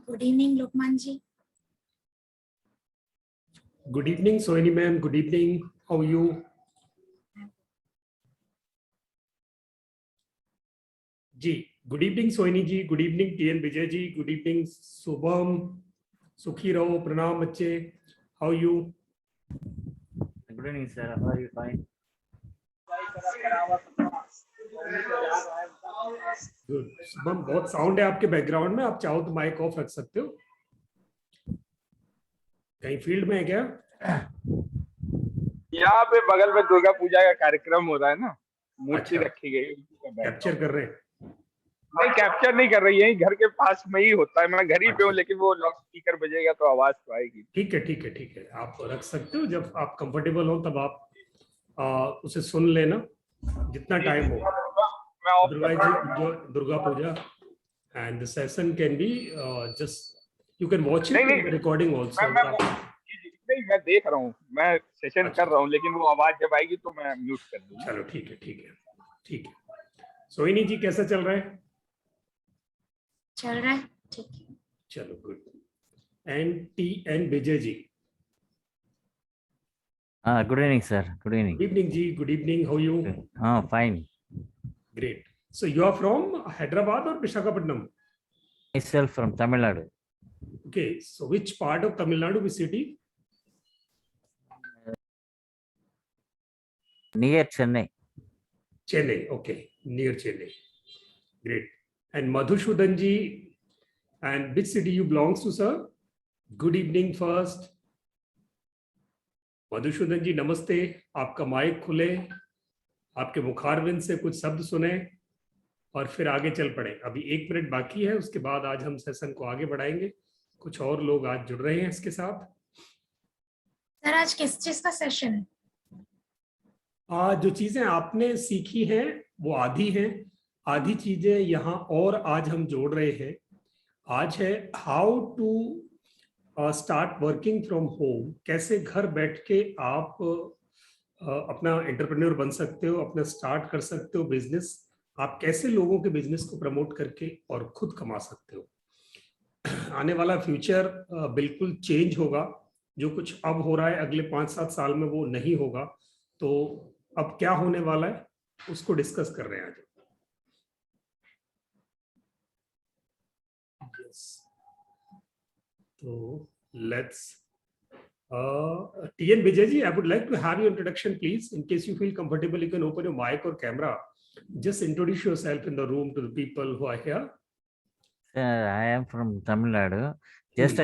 Good evening, Lokman ji. Good evening, Sohini ma'am. Good evening. How are you? Ji. Good evening, Sohini ji. Good evening, TN Vijay ji. Good evening, Subham. Sukhi Rao. Pranam bachche. How are you? Good evening, sir. How are you? Fine. Good. Subham, बहुत sound है आपके background में. आप चाहो तो mic off रख सकते हो. कहीं फील्ड में है क्या? यहाँ पे बगल में दुर्गा पूजा का कार्यक्रम हो रहा है ना, मूर्ति अच्छा. रखी गई. कैप्चर कर रहे हैं? नहीं, कैप्चर नहीं कर रही है, घर के पास में ही होता है. मैं घर ही पे हूँ, लेकिन वो लाउड स्पीकर बजेगा तो आवाज तो आएगी. ठीक है, ठीक है, ठीक है. आप रख सकते हो. जब आप कंफर्टेबल हो तब आप उसे सुन लेना जितना टाइम हो. Otherwise, Durga Puja and the session can be just you can watch it in the recording also. नहीं, मैं देख रहा हूँ, मैं सेशन कर रहा हूँ, लेकिन वो आवाज जब आएगी तो मैं म्यूट कर दूंगा. चलो ठीक है, ठीक है, ठीक है. सोहिनी जी कैसा चल रहा है? चल रहा है ठीक है. चलो good. And TN Vijay ji. Good evening, sir. Good evening. Good evening ji. Good evening. How are you? Fine. Great. So you are from Hyderabad or Visakhapatnam? Myself from Tamil Nadu. Okay. So which part of Tamil Nadu, which city? Near Chennai. Chennai. Okay. Near Chennai. Great. And Madhusudhan ji, and which city you belongs to, sir? Good evening first. Madhusudan ji नमस्ते. आपका mic खुले, आपके मुखारविंद से कुछ शब्द सुने और फिर आगे चल पड़े. अभी 1 मिनट बाकी है, उसके बाद आज हम सेशन को आगे बढ़ाएंगे. कुछ और लोग आज जुड़ रहे हैं इसके साथ. सर आज किस चीज का सेशन है? जो चीजें आपने सीखी हैं वो आधी हैं, आधी चीजें यहाँ और आज हम जोड़ रहे हैं. आज है how to start working from home. कैसे घर बैठ के आप अपना एंटरप्रेन्योर बन सकते हो, अपना स्टार्ट कर सकते हो बिजनेस. आप कैसे लोगों के बिजनेस को प्रमोट करके और खुद कमा सकते हो. आने वाला फ्यूचर बिल्कुल चेंज होगा. जो कुछ अब हो रहा है अगले 5-7 साल में वो नहीं होगा. तो अब क्या होने वाला है उसको डिस्कस कर रहे हैं आज. So let's TN Vijay ji, I would like to have your introduction please. In case you feel comfortable, you can open your mic or camera. Just introduce yourself in the room to the people who are here. Sir, I am from Tamil Nadu. Just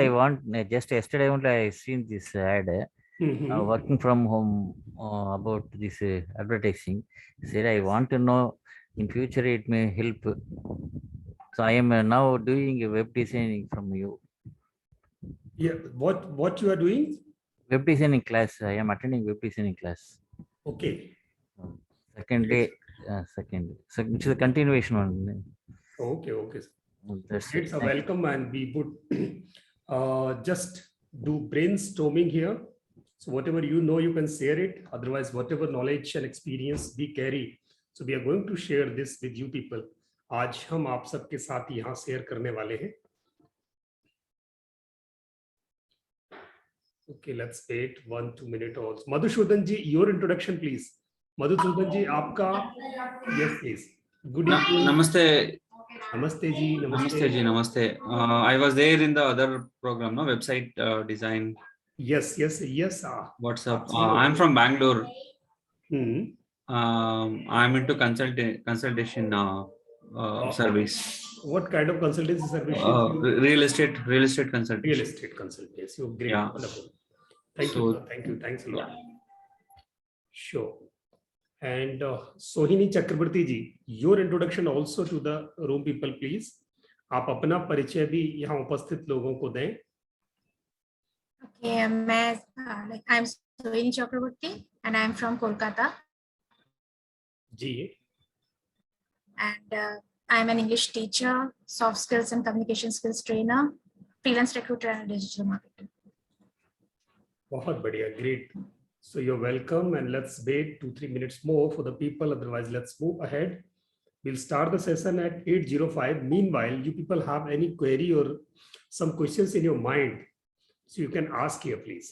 just yesterday only I seen this ad. Working from home about this advertising. Said I want to know in future it may help. So I am now doing a web designing from you. Yeah, what you are doing? Web designing class. I am attending web designing class. Okay. Second day. So which is a continuation one. Okay. That's It's a welcome, and we would just do brainstorming here. So whatever you know, you can share it. Otherwise, whatever knowledge and experience we carry, so we are going to share this with you people. आज हम आप सबके साथ यहाँ share करने वाले हैं. Okay, let's wait 1-2 minutes also. Madhusudan ji, your introduction please. Madhusudan ji, आपका yes please. Good evening. Namaste. Namaste ji. Namaste ji. Namaste. I was there in the other program, no website design. Yes. What's up? I'm from Bangalore. Hmm. I'm into consultation service. What kind of consultancy service? Real estate consultation. Real estate consultancy. Oh, great. Yeah. Wonderful. Thank you. Thanks a lot. Yeah. Sure. And Sohini Chakrabarti ji, your introduction also to the room people, please. आप अपना परिचय भी यहाँ उपस्थित लोगों को दें. Okay, I'm Sohini Chakrabarti and I'm from Kolkata. Ji. And I'm an English teacher, soft skills and communication skills trainer, freelance recruiter and digital marketer. बहुत बढ़िया. Great. So you're welcome, and let's wait 2-3 minutes more for the people. Otherwise, let's move ahead. We'll start the session at 8:05. Meanwhile, you people have any query or some questions in your mind, so you can ask here, please.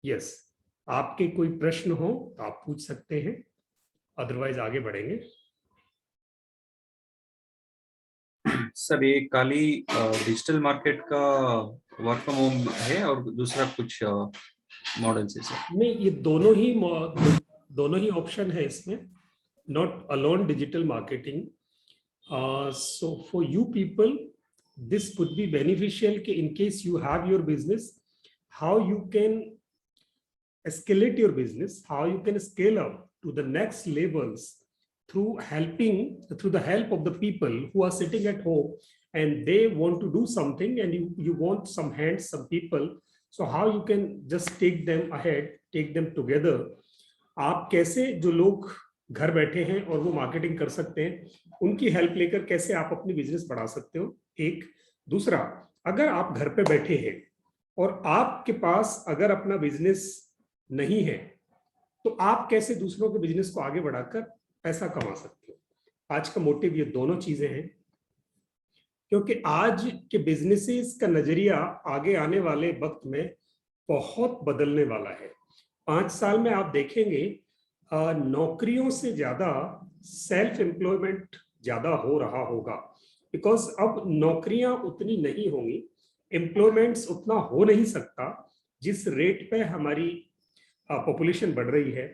Yes, आपके कोई प्रश्न हो तो आप पूछ सकते हैं, otherwise आगे बढ़ेंगे. सर ये खाली डिजिटल मार्केट का वर्क फ्रॉम होम है और दूसरा कुछ मॉडल्स है सर? नहीं, ये दोनों ही ऑप्शन है इसमें. Not alone digital marketing. So for you people this would be beneficial कि in case you have your business, how you can escalate your business, how you can scale up to the next levels through the help of the people who are sitting at home and they want to do something and you want some hands, some people. So how you can just take them ahead, take them together. आप कैसे जो लोग घर बैठे हैं और वो marketing कर सकते हैं, उनकी हेल्प लेकर कैसे आप अपनी बिजनेस बढ़ा सकते हो. एक दूसरा, अगर आप घर पे बैठे हैं और आपके पास अगर अपना बिजनेस नहीं है, तो आप कैसे दूसरों के बिजनेस को आगे बढ़ाकर पैसा कमा सकते हो. आज का मोटिव ये दोनों चीजें हैं, क्योंकि आज के बिजनेसेस का नजरिया आगे आने वाले वक्त में बहुत बदलने वाला है. 5 साल में आप देखेंगे नौकरियों से ज्यादा सेल्फ एम्प्लॉयमेंट ज्यादा हो रहा होगा, बिकॉज अब नौकरियां उतनी नहीं होंगी, एम्प्लॉयमेंट्स उतना हो नहीं सकता जिस रेट पे हमारी पॉपुलेशन बढ़ रही है.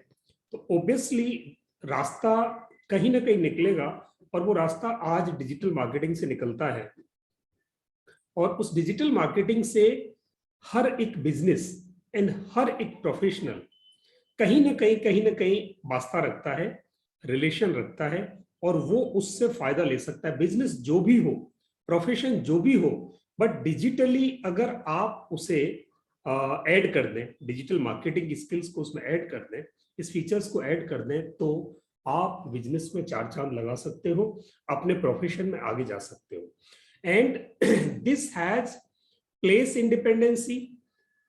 तो ऑब्वियसली रास्ता कहीं ना कहीं निकलेगा, और वो रास्ता आज डिजिटल मार्केटिंग से निकलता है. और उस डिजिटल मार्केटिंग से हर एक बिजनेस एंड हर एक प्रोफेशनल कहीं ना कहीं वास्ता रखता है, रिलेशन रखता है, और वो उससे फायदा ले सकता है. बिजनेस जो भी हो, प्रोफेशन जो भी हो, बट डिजिटली अगर आप उसे ऐड कर दें, डिजिटल मार्केटिंग की स्किल्स को उसमें ऐड कर दें, इस फीचर्स को ऐड कर दें, तो आप बिजनेस में 4 चांद लगा सकते हो, अपने प्रोफेशन में आगे जा सकते हो. And this has place independency.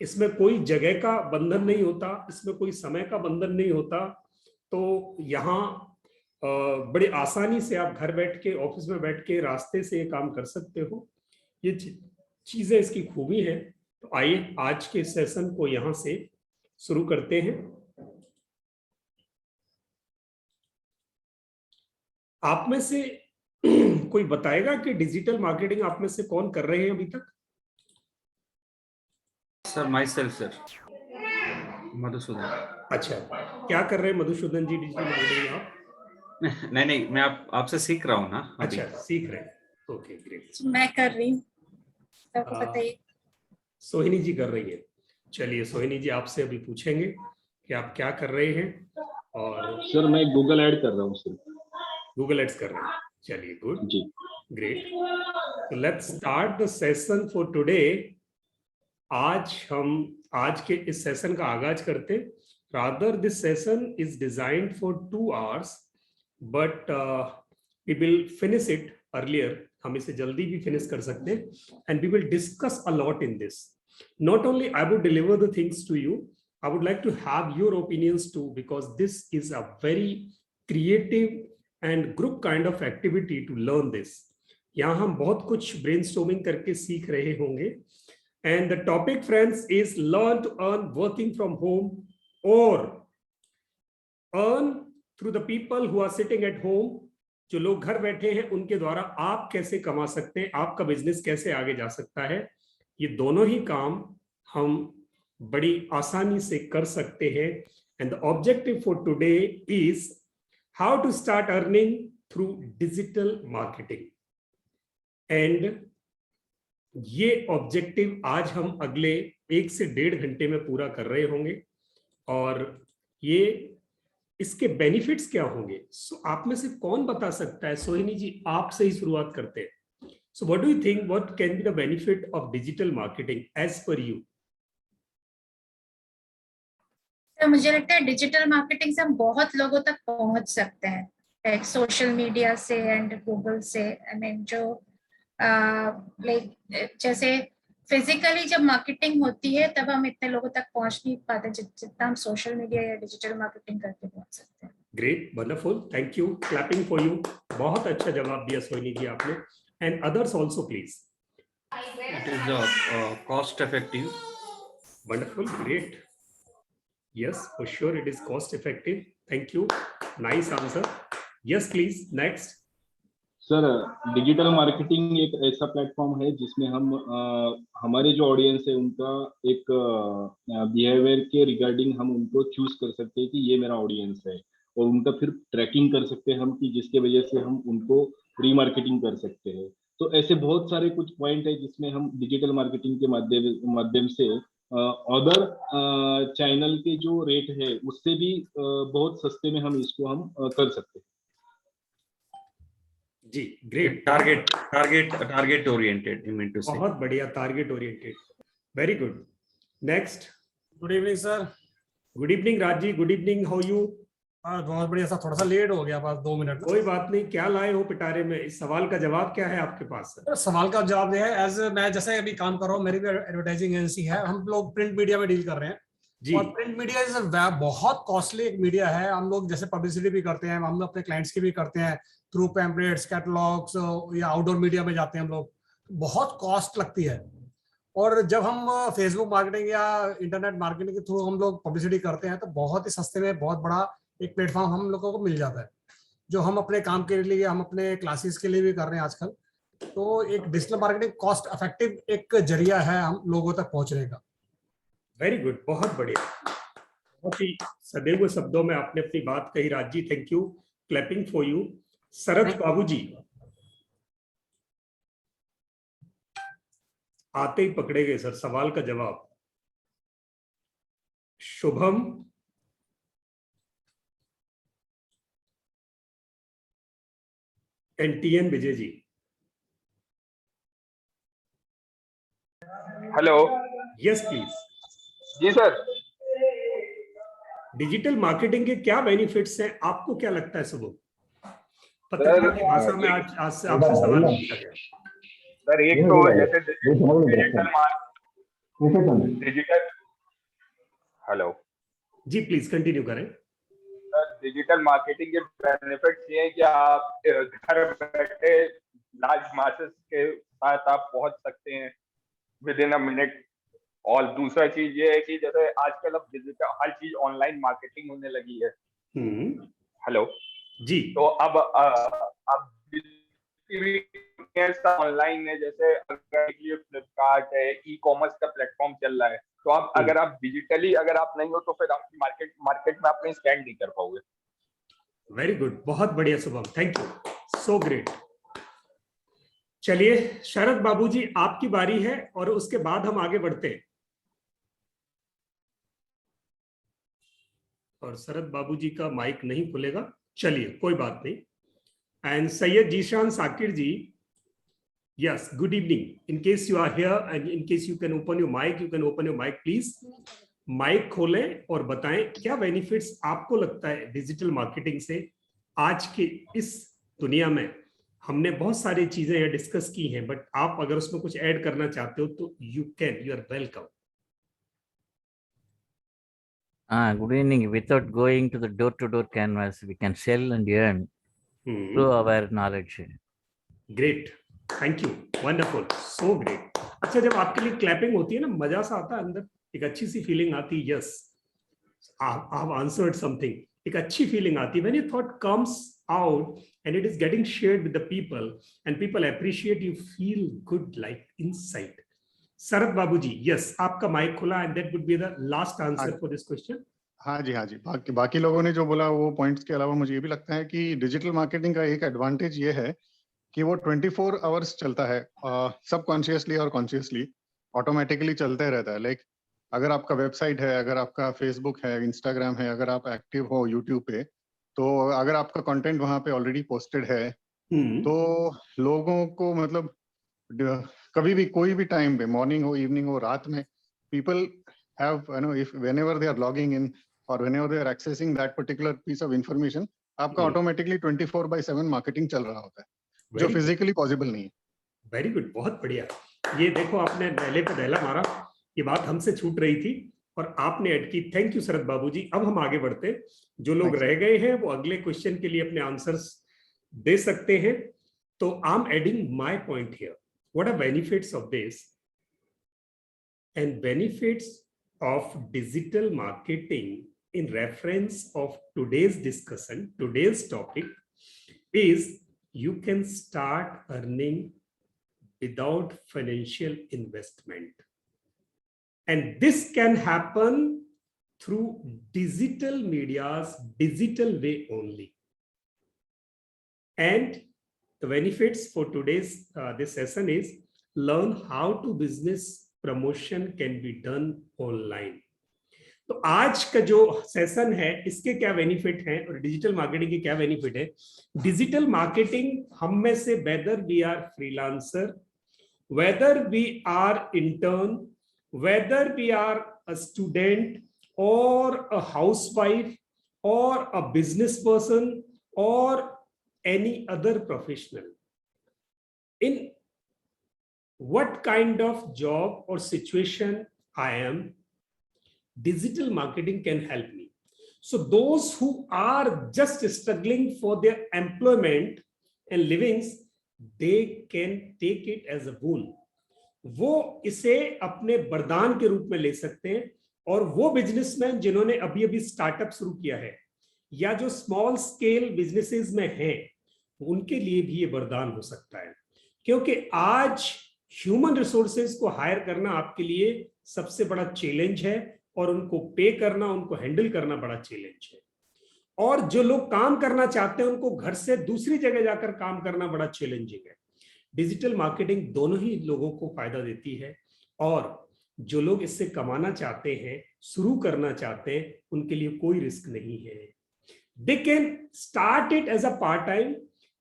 इसमें कोई जगह का बंधन नहीं होता, इसमें कोई समय का बंधन नहीं होता. तो यहाँ बड़ी आसानी से आप घर बैठ के, ऑफिस में बैठ के रास्ते से ये काम कर सकते हो. ये चीजें इसकी खूबी है. तो आइए आज के सेशन को यहां से शुरू करते हैं. आप में से कोई बताएगा कि डिजिटल मार्केटिंग आप में से कौन कर रहे हैं अभी तक? Sir my self sir, Madhusudan. अच्छा, क्या कर रहे हैं मधुसूदन जी डिजिटल मार्केटिंग आप? नहीं, मैं आपसे सीख रहा हूँ ना अभी. अच्छा, सीख रहे हैं. Okay, great. मैं कर रही हूँ, सबको पता ही. सोहिनी जी कर रही है. चलिए सोहिनी जी, आपसे अभी पूछेंगे कि आप क्या कर रहे हैं. और सर मैं गूगल ऐड कर रहा हूँ सर. गूगल एड्स कर रहे हैं. चलिए, गुड जी, ग्रेट. तो let's start the session for today. आज के इस सेशन का आगाज करते. Rather this session is designed for 2 hours, but we will finish it earlier. हम इसे जल्दी भी फिनिश कर सकते हैं. And we will discuss a lot in this. Not only I would deliver the things to you, I would like to have your opinions too, because this is a very creative and group kind of activity to learn this. यहाँ हम बहुत कुछ brainstorming करके सीख रहे होंगे. And the topic, friends, is learn to earn working from home, or earn through the people who are sitting at home. जो लोग घर बैठे हैं उनके द्वारा आप कैसे कमा सकते हैं, आपका बिजनेस कैसे आगे जा सकता है. ये दोनों ही काम हम बड़ी आसानी से कर सकते हैं. And the objective for today is how to start earning through digital marketing. And ये ऑब्जेक्टिव आज हम अगले 1 से 1.5 घंटे में पूरा कर रहे होंगे. और ये इसके बेनिफिट्स क्या होंगे, सो आप में से कौन बता सकता है? सोहिनी जी, आपसे ही शुरुआत करते हैं. So what do you think, what can be the benefit of digital marketing as per you? तो मुझे लगता है डिजिटल मार्केटिंग से हम बहुत लोगों तक पहुंच सकते हैं, लाइक सोशल मीडिया से एंड गूगल से. आई मीन जो लाइक जैसे फिजिकली जब मार्केटिंग होती है तब हम इतने लोगों तक पहुंच नहीं पाते जितना हम सोशल मीडिया या डिजिटल मार्केटिंग करके पहुंच सकते हैं। Great, wonderful, thank you, clapping for you. बहुत अच्छा जवाब दिया सोहिनी जी आपने। And others also please. It is cost effective. Wonderful, great. Yes, for sure it is cost effective. Thank you. Nice answer. Yes, please. Next. Sir digital marketing एक ऐसा platform है जिसमें हम हमारे जो ऑडियंस है उनका एक बिहेवियर के रिगार्डिंग हम उनको चूज कर सकते हैं कि ये मेरा ऑडियंस है, और उनका फिर ट्रैकिंग कर सकते हैं हम कि जिसके वजह से हम उनको रीमार्केटिंग कर सकते हैं। तो ऐसे बहुत सारे कुछ पॉइंट है जिसमें हम डिजिटल मार्केटिंग के माध्यम से अदर चैनल के जो रेट है उससे भी बहुत सस्ते में हम इसको हम कर सकते हैं। जी, great. Target oriented, I mean to say. बहुत बढ़िया, target oriented, very good. Next. Good evening sir. Good evening Raj ji, good evening, how you? बहुत बढ़िया सर, थोड़ा सा लेट हो गया, बस 2 मिनट। कोई बात नहीं, क्या लाए हो पिटारे में? इस सवाल का जवाब क्या है आपके पास? सवाल का जवाब ये है, एज मैं जैसे अभी काम कर रहा हूँ, मेरी भी एडवर्टाइजिंग एजेंसी है, हम लोग प्रिंट मीडिया में डील कर रहे हैं जी। और प्रिंट मीडिया इज बहुत कॉस्टली एक मीडिया है। हम लोग जैसे पब्लिसिटी भी करते हैं, हम अपने क्लाइंट्स की भी करते हैं थ्रू पैम्पलेट्स, कैटलॉग्स या आउटडोर मीडिया में जाते हैं हम लोग, बहुत कॉस्ट लगती है। और जब हम फेसबुक मार्केटिंग या इंटरनेट मार्केटिंग के थ्रू हम लोग पब्लिसिटी करते हैं तो बहुत ही सस्ते में बहुत बड़ा एक प्लेटफॉर्म हम लोगों को मिल जाता है, जो हम अपने काम के लिए, हम अपने क्लासेस के लिए भी कर रहे हैं आजकल। तो एक डिजिटल मार्केटिंग कॉस्ट इफेक्टिव एक जरिया है हम लोगों तक पहुंचने का। वेरी गुड, बहुत बढ़िया, बहुत ही सदैव शब्दों में आपने अपनी बात कही Raj ji, thank you, clapping for you. Sharad Babu ji आते ही पकड़े गए सर सवाल का जवाब। Shubham, NTN Vijay ji. Hello. Yes please. जी सर। डिजिटल मार्केटिंग के क्या बेनिफिट्स हैं, आपको क्या लगता है शुभम? पत्रकार की भाषा में आज से आपसे सवाल पूछा गया। सर एक तो जैसे digital hello ji please continue करें। डिजिटल मार्केटिंग के बेनिफिट्स ये हैं कि आप घर बैठे लार्ज मासेस के साथ आप पहुंच सकते हैं विद इन अ मिनट। और दूसरा चीज ये है कि जैसे आजकल अब डिजिटल हर चीज ऑनलाइन मार्केटिंग होने लगी है। हेलो जी। तो अब ऑनलाइन है, जैसे अगर फ्लिपकार्ट है, ई कॉमर्स का प्लेटफॉर्म चल रहा है, तो आप अगर आप डिजिटली अगर आप नहीं हो तो फिर आप मार्केट में आप कहीं स्टैंड नहीं कर पाओगे। वेरी गुड, बहुत बढ़िया Shubham, thank you, so great. चलिए शरद बाबू जी आपकी बारी है और उसके बाद हम आगे बढ़ते हैं। और शरद बाबू जी का माइक नहीं खुलेगा, चलिए कोई बात नहीं। And Syed Zeeshan Sakir ji, yes, good evening. In case you are here and in case you can open your mic, you can open your mic please. Mic खोलें और बताएं क्या बेनिफिट्स आपको लगता है डिजिटल मार्केटिंग से। आज के इस दुनिया में हमने बहुत सारी चीजें यहाँ डिस्कस की हैं, बट आप अगर उसमें कुछ ऐड करना चाहते हो तो you can, you are welcome. Good evening. Without going to the door-to-door canvas, we can sell and earn through our knowledge. Great, thank you, wonderful, so great. अच्छा, जब आपके लिए क्लैपिंग होती है ना, मजा सा आता है अंदर, एक अच्छी सी फीलिंग आती है। Yes, I have answered something, एक अच्छी फीलिंग आती है when your thought comes out and it is getting shared with the people and people appreciate, you feel good like inside. Sharad Babu ji, yes, आपका माइक खुला and that would be the last answer for this question. हाँ जी। बाकी लोगों ने जो बोला वो पॉइंट्स के अलावा मुझे ये भी लगता है कि डिजिटल मार्केटिंग का एक एडवांटेज ये है कि वो 24 आवर्स चलता है, सबकॉन्शियसली और कॉन्शियसली ऑटोमेटिकली चलते रहता है। लाइक अगर आपका वेबसाइट है, अगर आपका फेसबुक है, इंस्टाग्राम है, अगर आप एक्टिव हो यूट्यूब पे, तो अगर आपका कंटेंट वहाँ पे ऑलरेडी पोस्टेड है तो लोगों को मतलब कभी भी कोई भी टाइम पे, मॉर्निंग हो, इवनिंग हो, रात में, people have if whenever they are logging in or whenever they are accessing that particular piece of information, आपका ऑटोमेटिकली 24/7 मार्केटिंग चल रहा होता है, जो फिजिकली पॉसिबल नहीं है। वेरी गुड, बहुत बढ़िया। ये देखो आपने पहले पे दहला मारा, ये बात हमसे छूट रही थी और आपने ऐड की। थैंक यू शरद बाबू जी। अब हम आगे बढ़ते हैं। जो लोग रह गए हैं वो अगले क्वेश्चन के लिए अपने आंसर्स दे सकते हैं। तो I am adding my point here. What are benefits of this? And benefits of digital marketing in reference of today's discussion, today's topic is you can start earning without financial investment. And this can happen through digital media's digital way only. And the benefits for today's this session is learn how to business promotion can be done online. तो आज का जो session है इसके क्या benefit हैं और digital marketing के क्या बेनिफिट है? डिजिटल मार्केटिंग हम में से whether we are freelancer, whether we are intern, whether we are a student और अ हाउसवाइफ और अ बिजनेस पर्सन और any other professional, in what kind of job or situation I am, digital marketing can help me. So those who are just struggling for their employment and livings, they can take it as a boon. वो इसे अपने वरदान के रूप में ले सकते हैं। और वो बिजनेसमैन जिन्होंने अभी अभी स्टार्टअप शुरू किया है या जो स्मॉल स्केल बिजनेसेस में हैं, उनके लिए भी ये वरदान हो सकता है। क्योंकि आज ह्यूमन रिसोर्सेज को हायर करना आपके लिए सबसे बड़ा चैलेंज है और उनको पे करना, उनको हैंडल करना बड़ा चैलेंज है। और जो लोग काम करना चाहते हैं उनको घर से दूसरी जगह जाकर काम करना बड़ा चैलेंजिंग है। डिजिटल मार्केटिंग दोनों ही लोगों को फायदा देती है और जो लोग इससे कमाना चाहते हैं, शुरू करना चाहते हैं, उनके लिए कोई रिस्क नहीं है। They can start it as a part time,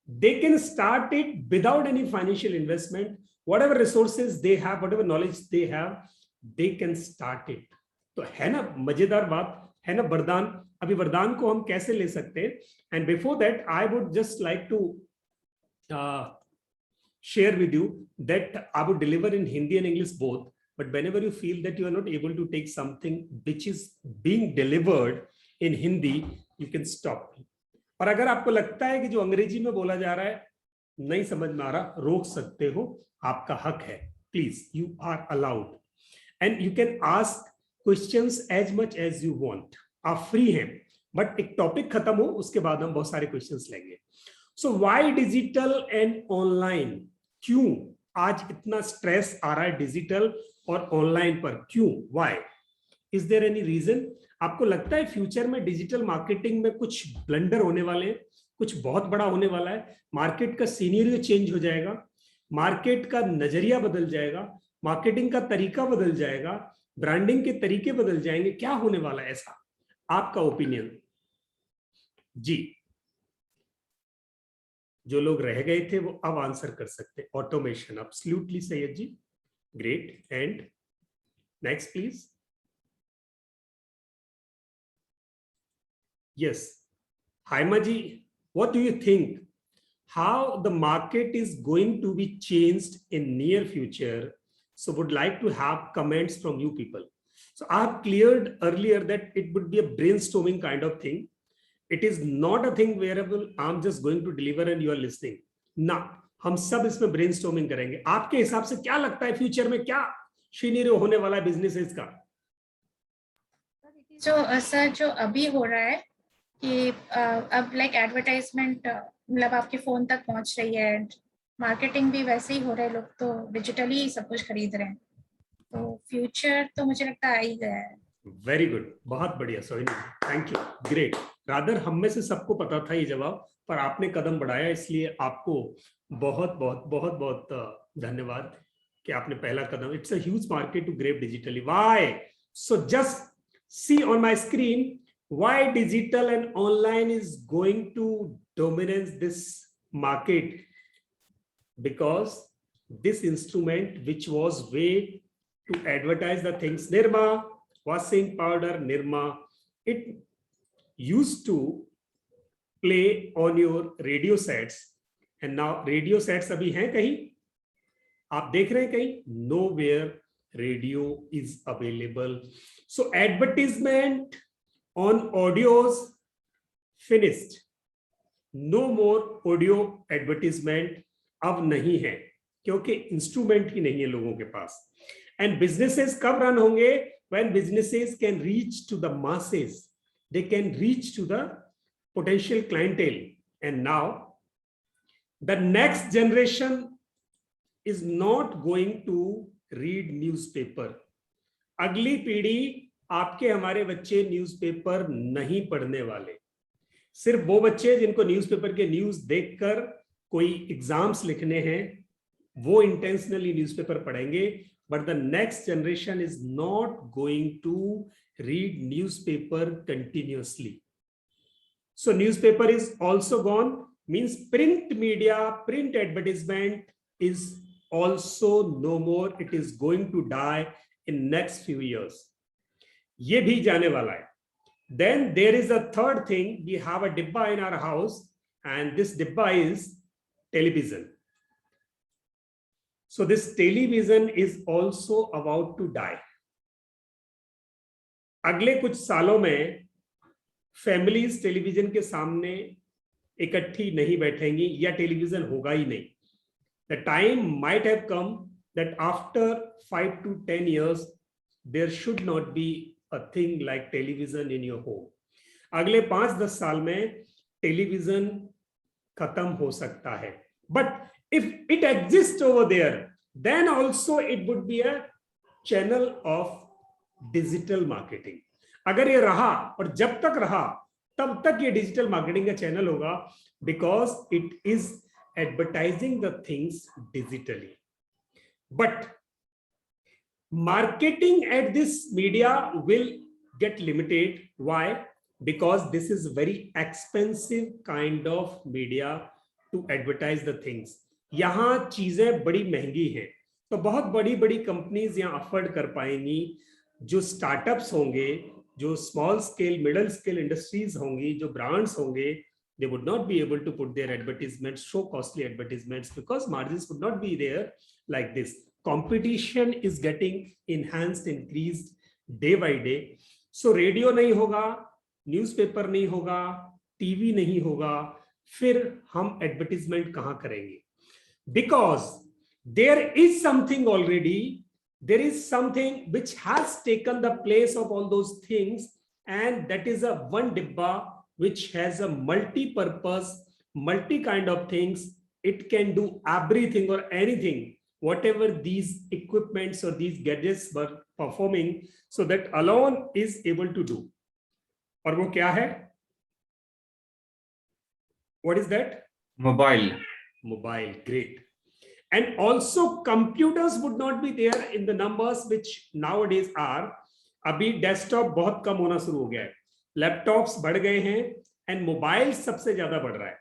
they can start it without any financial investment, whatever resources they have, whatever knowledge they have, they can start it. तो है ना मजेदार बात, है ना वरदान। अभी वरदान को हम कैसे ले सकते हैं? And before that I would just like to share with you that I would deliver in Hindi and English both, but whenever you feel that you are not able to take something which is being delivered in Hindi, you can stop me. और अगर आपको लगता है कि जो अंग्रेजी में बोला जा रहा है नहीं समझ में आ रहा, रोक सकते हो, आपका हक है। Please, you are allowed and you can ask questions as much as you want. आप फ्री हैं, बट एक टॉपिक खत्म हो उसके बाद हम बहुत सारे क्वेश्चंस लेंगे। So why digital and online? क्यों आज इतना स्ट्रेस आ रहा है डिजिटल और ऑनलाइन पर? क्यों? Why? Is there any reason? आपको लगता है फ्यूचर में डिजिटल मार्केटिंग में कुछ ब्लंडर होने वाले हैं, कुछ बहुत बड़ा होने वाला है? मार्केट का सीनियरियो चेंज हो जाएगा, मार्केट का नजरिया बदल जाएगा, मार्केटिंग का तरीका बदल जाएगा, ब्रांडिंग के तरीके बदल जाएंगे। क्या होने वाला है ऐसा? आपका ओपिनियन जी। जो लोग रह गए थे वो अब आंसर कर सकते। Automation, absolutely Syed ji, great. And next please. Yes, Haima ji, what do you think how the market is going to be changed in near future? So would like to have comments from you people. So I have cleared earlier that it would be a brainstorming kind of thing. It is not a thing wherever I'm just going to deliver and you are listening. ना, हम सब इसमें brainstorming करेंगे। आपके हिसाब से क्या लगता है फ्यूचर में क्या सिनेरियो होने वाला है बिजनेसेस का? जो सर जो अभी हो रहा है कि अब लाइक एडवर्टाइजमेंट मतलब आपके फोन तक पहुंच रही है, मार्केटिंग भी वैसे ही हो रहा है, लोग तो डिजिटली सब कुछ खरीद रहे हैं, तो फ्यूचर तो मुझे लगता है आ ही गया है। वेरी गुड, बहुत बढ़िया सोहिनी, थैंक यू, ग्रेट। रादर हम में से सबको पता था ये जवाब, पर आपने कदम बढ़ाया, इसलिए आपको बहुत बहुत बहुत बहुत धन्यवाद कि आपने पहला कदम। It's a huge market to grab digitally. Why? So just see on my screen why digital and online is going to dominate this market, because this instrument which was way to advertise the things, Nirma washing powder, Nirma, it used to play on your radio sets, and now radio sets abhi hain kahin? आप देख रहे हैं कहीं? Nowhere radio is available. So advertisement on audios finished. No more audio advertisement अब नहीं है, क्योंकि instrument ही नहीं है लोगों के पास. एंड बिजनेसेस कब रन होंगे? When businesses can reach to the masses, they can reach to the potential clientele. And now the next generation is not going to read newspaper. अगली पीढ़ी, आपके हमारे बच्चे न्यूज़पेपर नहीं पढ़ने वाले. सिर्फ वो बच्चे जिनको न्यूज़पेपर के न्यूज देखकर कोई एग्जाम्स लिखने हैं, वो इंटेंशनली न्यूज़पेपर पढ़ेंगे. But the next generation is not going to read newspaper continuously. So newspaper is also gone, means print media, print advertisement is also no more. It is going to die in next few years. ये भी जाने वाला है. Then there is a third thing. We have a dibba in our house, and this dibba is television. So this television is also about to die. अगले कुछ सालों में families television के सामने इकट्ठी नहीं बैठेंगी, या टेलीविजन होगा ही नहीं. The time might have come that after 5 to 10 years there should not be a thing like television in your home. अगले 5-10 साल में टेलीविजन खत्म हो सकता है. But if it exist over there, then also it would be a channel of digital marketing. अगर ये रहा, और जब तक रहा तब तक ये डिजिटल मार्केटिंग का चैनल होगा, because it is advertising the things digitally. But marketing at this media will get limited. Why? Because this is very expensive kind of media to advertise the things. यहां चीजें बड़ी महंगी हैं, तो बहुत बड़ी बड़ी कंपनीज यहां अफोर्ड कर पाएंगी. जो स्टार्टअप्स होंगे, जो small scale middle scale industries होंगी, जो ब्रांड्स होंगे, they would not be able to put their advertisements, so costly advertisements, because margins would not be there like this. Competition is getting enhanced, increased day by day. So radio नहीं होगा, newspaper नहीं होगा, TV नहीं होगा, फिर हम advertisement कहाँ करेंगे? Because there is something already. There is something which has taken the place of all those things, and that is a one dibba which has a multi-purpose, multi-kind of things. It can do everything or anything, whatever these equipments or these gadgets were performing, so that alone is able to do. और वो क्या है? What is that? Mobile. Mobile, great. And also computers would not be there in the numbers which nowadays are. अभी desktop बहुत कम होना शुरू हो गया है, लैपटॉप्स बढ़ गए हैं, एंड मोबाइल सबसे ज्यादा बढ़ रहा है.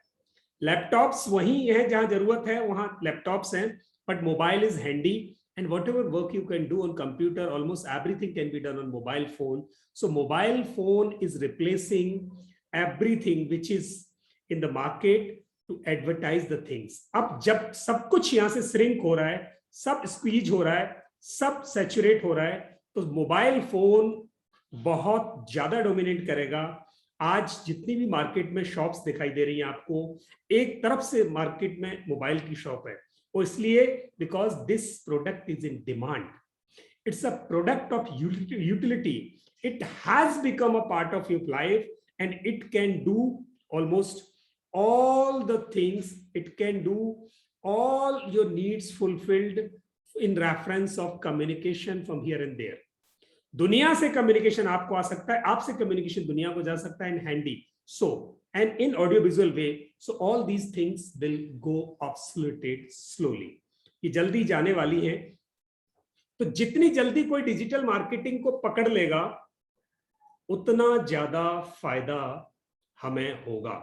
लैपटॉप्स वही है जहां जरूरत है, वहां लैपटॉप्स हैं, but mobile is handy, and whatever work you can do on computer, almost everything can be done on mobile phone. So mobile phone is replacing everything which is in the market to advertise the things. अब जब सब कुछ यहाँ से shrink हो रहा है, सब स्क्वीज हो रहा है, सब सैचुरेट हो रहा है, तो मोबाइल फोन बहुत ज्यादा डोमिनेट करेगा. आज जितनी भी मार्केट में शॉप्स दिखाई दे रही हैं आपको, एक तरफ से मार्केट में मोबाइल की शॉप है, और इसलिए because this product is in demand. It's a product of utility. It has become a part of your life, and it can do almost all the things. It can do all your needs fulfilled in reference of communication from here and there. दुनिया से communication आपको आ सकता है, आपसे communication दुनिया को जा सकता है, in handy. So, and in audiovisual way, so all these things will go obsoleted slowly. ये जल्दी जाने वाली है. तो जितनी जल्दी कोई डिजिटल मार्केटिंग को पकड़ लेगा, उतना ज्यादा फायदा हमें होगा.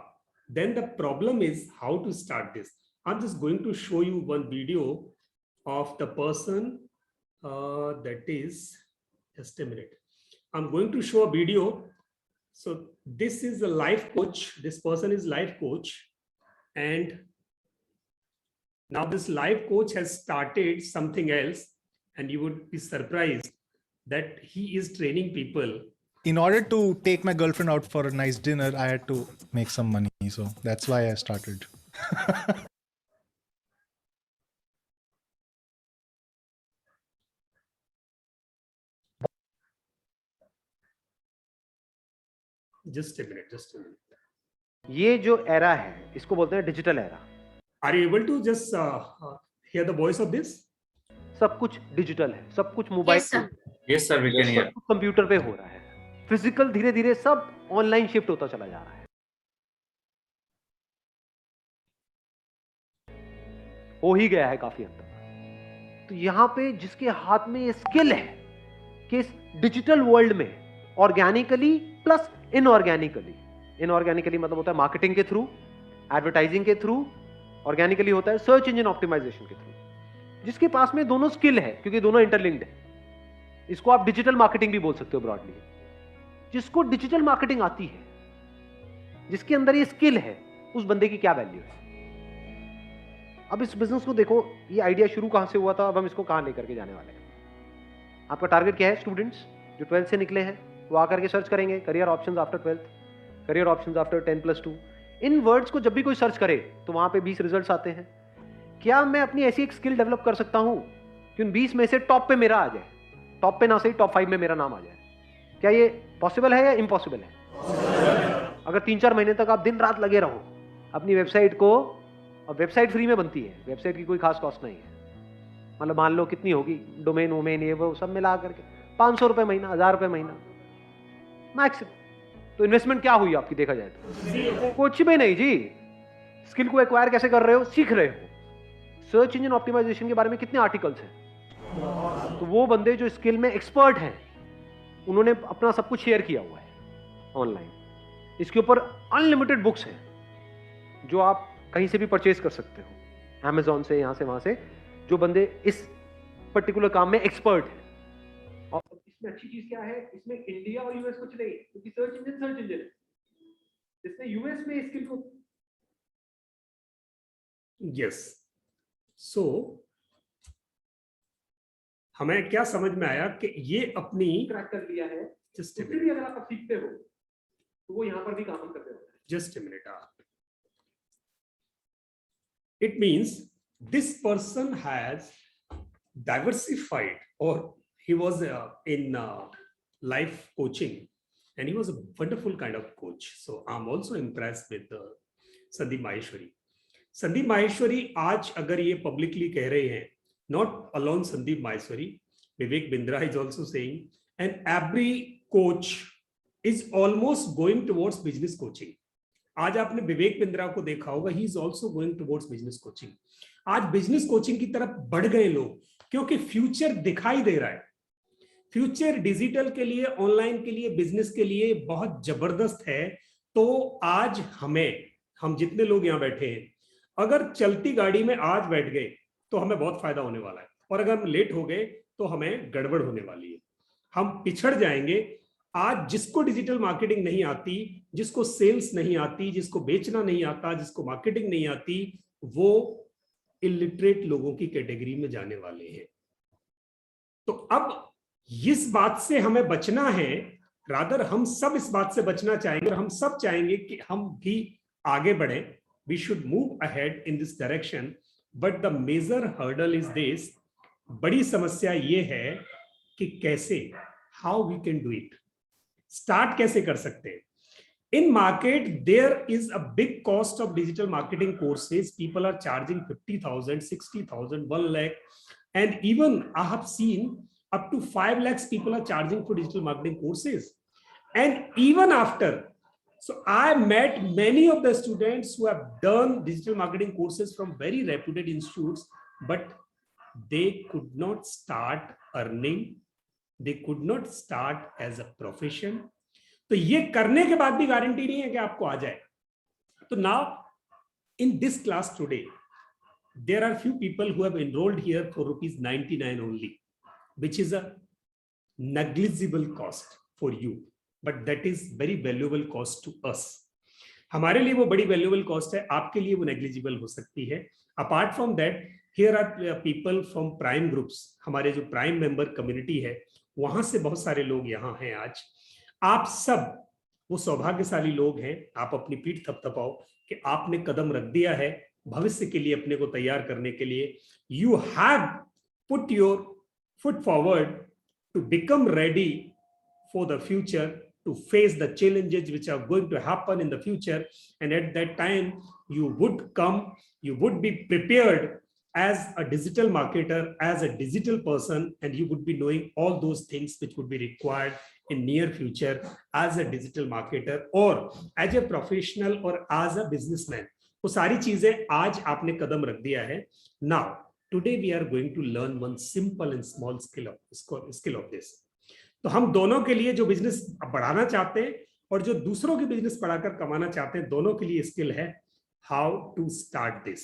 Then the problem is how to start this. I'm just going to show you one video of the person that is, just a minute. I'm going to show a video. So this is a life coach. This person is life coach, and Now this life coach has started something else, and you would be surprised that he is training people. In order to take my girlfriend out for a nice dinner, I had to make some money. So that's why I started. Just a minute. ये जो era है इसको बोलते हैं digital era. Are you able to just hear the voice of this? सब कुछ digital है, सब कुछ mobile Yes, sir. Yes, sir, we can hear. सब कुछ कंप्यूटर पे हो रहा है. फिजिकल धीरे धीरे सब ऑनलाइन शिफ्ट होता चला जा रहा है. हो ही गया है काफी हद तक. तो यहाँ पे जिसके हाथ में ये स्किल है कि इस डिजिटल वर्ल्ड में ऑर्गेनिकली प्लस इनऑर्गेनिकली मतलब होता है मार्केटिंग के थ्रू, एडवर्टाइजिंग के थ्रू, ऑर्गेनिकली होता है सर्च इंजन ऑप्टिमाइजेशन के थ्रू. जिसके पास में दोनों स्किल है, क्योंकि दोनों इंटरलिंक्ड है, इसको आप डिजिटल मार्केटिंग भी बोल सकते हो ब्रॉडली. जिसको डिजिटल मार्केटिंग आती है, जिसके अंदर ये स्किल है, उस बंदे की क्या वैल्यू है. अब इस बिजनेस को देखो, ये आइडिया शुरू कहां से हुआ था, अब हम इसको कहां लेकर के जाने वाले हैं. आपका टारगेट क्या है? स्टूडेंट्स जो 12th से निकले हैं वो आकर के सर्च करेंगे career options after 12th, career options after 10+2. इन वर्ड्स को जब भी कोई सर्च करे तो वहां पे 20 रिजल्ट्स आते हैं. क्या मैं अपनी ऐसी एक स्किल डेवलप कर सकता हूं कि उन 20 में से टॉप पे मेरा आ जाए, टॉप पे ना सही टॉप 5 में मेरा नाम आ जाए? क्या ये पॉसिबल है या इम्पॉसिबल है? अगर 3-4 महीने तक आप दिन रात लगे रहो अपनी वेबसाइट को, और वेबसाइट फ्री में बनती है, वेबसाइट की कोई खास कॉस्ट नहीं है. मतलब मान लो कितनी होगी, डोमेन ये वो सब मिला करके 500 रुपए महीना, 1000 रुपए महीना मैक्सिमम. तो इन्वेस्टमेंट क्या हुई आपकी देखा जाए तो? कुछ भी नहीं जी. स्किल को एक्वायर कैसे कर रहे हो? सीख रहे हो. सर्च इंजन ऑप्टिमाइजेशन के बारे में कितने आर्टिकल्स हैं? तो वो बंदे जो स्किल में एक्सपर्ट हैं उन्होंने अपना सब कुछ शेयर किया हुआ है ऑनलाइन. इसके ऊपर अनलिमिटेड बुक्स हैं जो आप कहीं से भी परचेज कर सकते हो, Amazon से, यहां से वहां से, जो बंदे इस पर्टिकुलर काम में एक्सपर्ट हैं. और इसमें अच्छी चीज क्या है, इसमें इंडिया और यूएस कुछ नहीं, क्योंकि सर्च इंजन है. इसमें यूएस में स्किल को Yes. So हमें क्या समझ में आया कि ये अपनी क्रैक कर लिया है. Just a उससे भी अगर आप सीखते हो तो वो यहाँ पर भी काम करते हो. Just a minute. It means this person has diversified, or he was in life coaching, and he was a wonderful kind of coach. So I'm also impressed with Sandeep Maheshwari. Sandeep Maheshwari आज अगर ये publicly कह रहे हैं, not alone Sandeep Maheshwari, Vivek Bindra is also saying, and every coach is almost going towards business coaching. आज आपने विवेक बिंद्रा को देखा होगा, he is also going towards business coaching. आज बिजनेस कोचिंग की तरफ बढ़ गए लोग, क्योंकि फ्यूचर दिखाई दे रहा है. फ्यूचर डिजिटल के लिए, ऑनलाइन के लिए, बिजनेस के लिए बहुत जबरदस्त है. तो आज हम जितने लोग यहाँ बैठे हैं, अगर चलती गाड़ी में आज बैठ गए तो हमें बहुत फायदा होने वाला है, और अगर हम लेट हो गए तो हमें गड़बड़ होने वाली है, हम पिछड़ जाएंगे. आज जिसको डिजिटल मार्केटिंग नहीं आती, जिसको सेल्स नहीं आती, जिसको बेचना नहीं आता, जिसको मार्केटिंग नहीं आती, वो इलिटरेट लोगों की कैटेगरी में जाने वाले हैं. तो अब इस बात से हमें बचना है, रादर हम सब इस बात से बचना चाहेंगे, और हम सब चाहेंगे कि हम भी आगे बढ़े. We should move ahead in this direction, but the major hurdle is this. बड़ी समस्या ये है कि कैसे, how we can do it, start कैसे कर सकते हैं. In market, there is a big cost of digital marketing courses. People are charging 50,000, 60,000, 1 lakh, and even I have seen up to 5 lakhs people are charging for digital marketing courses. And even after, so I met many of the students who have done digital marketing courses from very reputed institutes, but they could not start earning. They could not start as a profession. तो ये करने के बाद भी guarantee नहीं है कि आपको आ जाए. तो now in this class today there are few people who have enrolled here for ₹99 only, which is a negligible cost for you, but that is very valuable cost to us. हमारे लिए वो बड़ी वैल्यूएबल कॉस्ट है, आपके लिए वो negligible हो सकती है. Apart from that, here are people from Prime groups. हमारे जो Prime member community है, वहां से बहुत सारे लोग यहाँ हैं आज. आप सब वो सौभाग्यशाली लोग हैं. आप अपनी पीठ थपथपाओ कि आपने कदम रख दिया है भविष्य के लिए अपने को तैयार करने के लिए. You have put your foot forward to become ready for the future, to face the challenges which are going to happen in the future, and at that time you would be prepared as a digital marketer, as a digital person, and you would be knowing all those things which would be required in near future as a digital marketer or as a professional or as a businessman. वो सारी चीजें आज आपने कदम रख दिया है. Now today we are going to learn one simple and small skill of this. तो हम दोनों के लिए जो बिजनेस बढ़ाना चाहते हैं और जो दूसरों की बिजनेस बढ़ाकर कमाना चाहते हैं, दोनों के लिए स्किल है how to start this.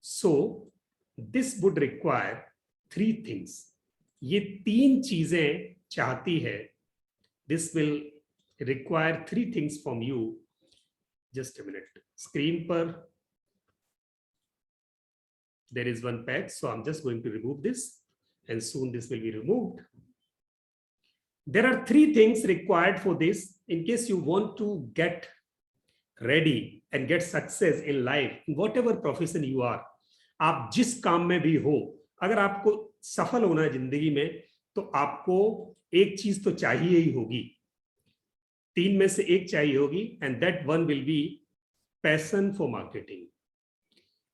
So this would require 3 things. ये 3 चीजें चाहती है. This will require 3 things from you. Just a minute. Screen पर there is one page, so I'm just going to remove this and soon this will be removed. There are 3 things required for this in case you want to get ready and get success in life, in whatever profession you are. आप जिस काम में भी हो, अगर आपको सफल होना है जिंदगी में, तो आपको एक चीज तो चाहिए ही होगी. 3 में से एक चाहिए होगी, and that one will be passion for marketing.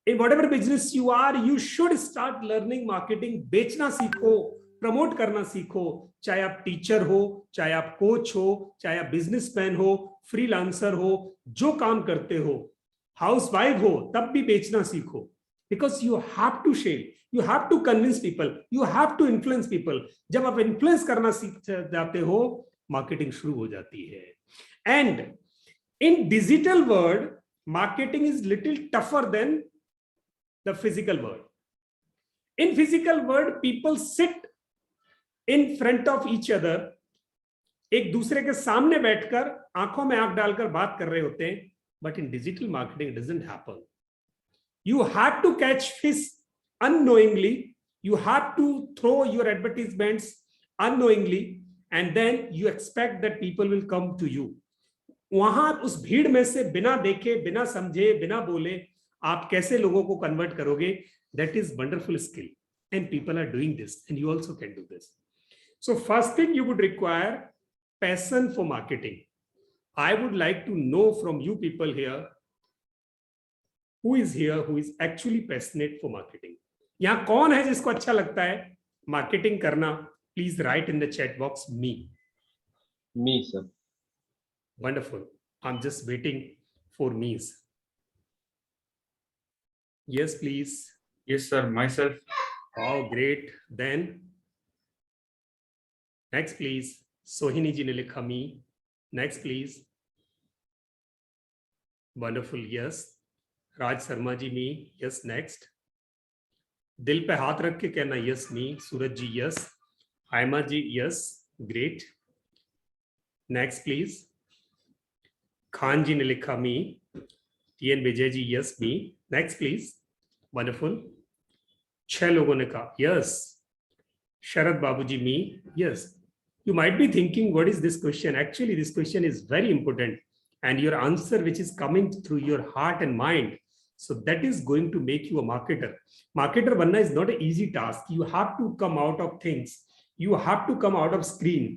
In whatever business you are, you should start learning marketing. बेचना सीखो, प्रमोट करना सीखो. चाहे आप टीचर हो, चाहे आप कोच हो, चाहे आप बिजनेसमैन हो, फ्रीलांसर हो, जो काम करते हो, हाउसवाइफ हो, तब भी बेचना सीखो. Because you have to share, you have to convince people, you have to influence people. जब आप इन्फ्लुएंस करना सीख जाते हो, मार्केटिंग शुरू हो जाती है. And in digital world, marketing is little tougher than the physical world. In physical world, people sit in front of each other, एक दूसरे के सामने बैठकर आंखों में आंख डालकर बात कर रहे होते हैं. But in digital marketing, it doesn't happen. You have to catch fish unknowingly. You have to throw your advertisements unknowingly, and then you expect that people will come to you. वहां उस भीड़ में से बिना देखे, बिना समझे, बिना बोले आप कैसे लोगों को कन्वर्ट करोगे? That is wonderful skill, and people are doing this, and you also can do this. So first thing you would require passion for marketing. I would like to know from you people here, who is here who is actually passionate for marketing. यहाँ कौन है जिसको अच्छा लगता है marketing करना? Please write in the chat box me. Me, sir. Wonderful. I'm just waiting for me's. Yes, please. Yes, sir. Myself. Oh, great. Then next, please. Sohini ji ne likha me. Next, please. Wonderful. Yes. Raj Sharma ji me. Yes. Next. दिल पे हाथ रख के कहना yes me. Suraj ji yes. Haima ji yes. Great. Next, please. Khan ji ne likha me. TN Vijay ji yes me. Next, please. Wonderful. 6 लोगों ने कहा yes. Sharad Babuji me yes. You might be thinking, what is this question? Actually, this question is very important, and your answer which is coming through your heart and mind, so that is going to make you a marketer. Marketer बनना is not an easy task. You have to come out of things. You have to come out of screen.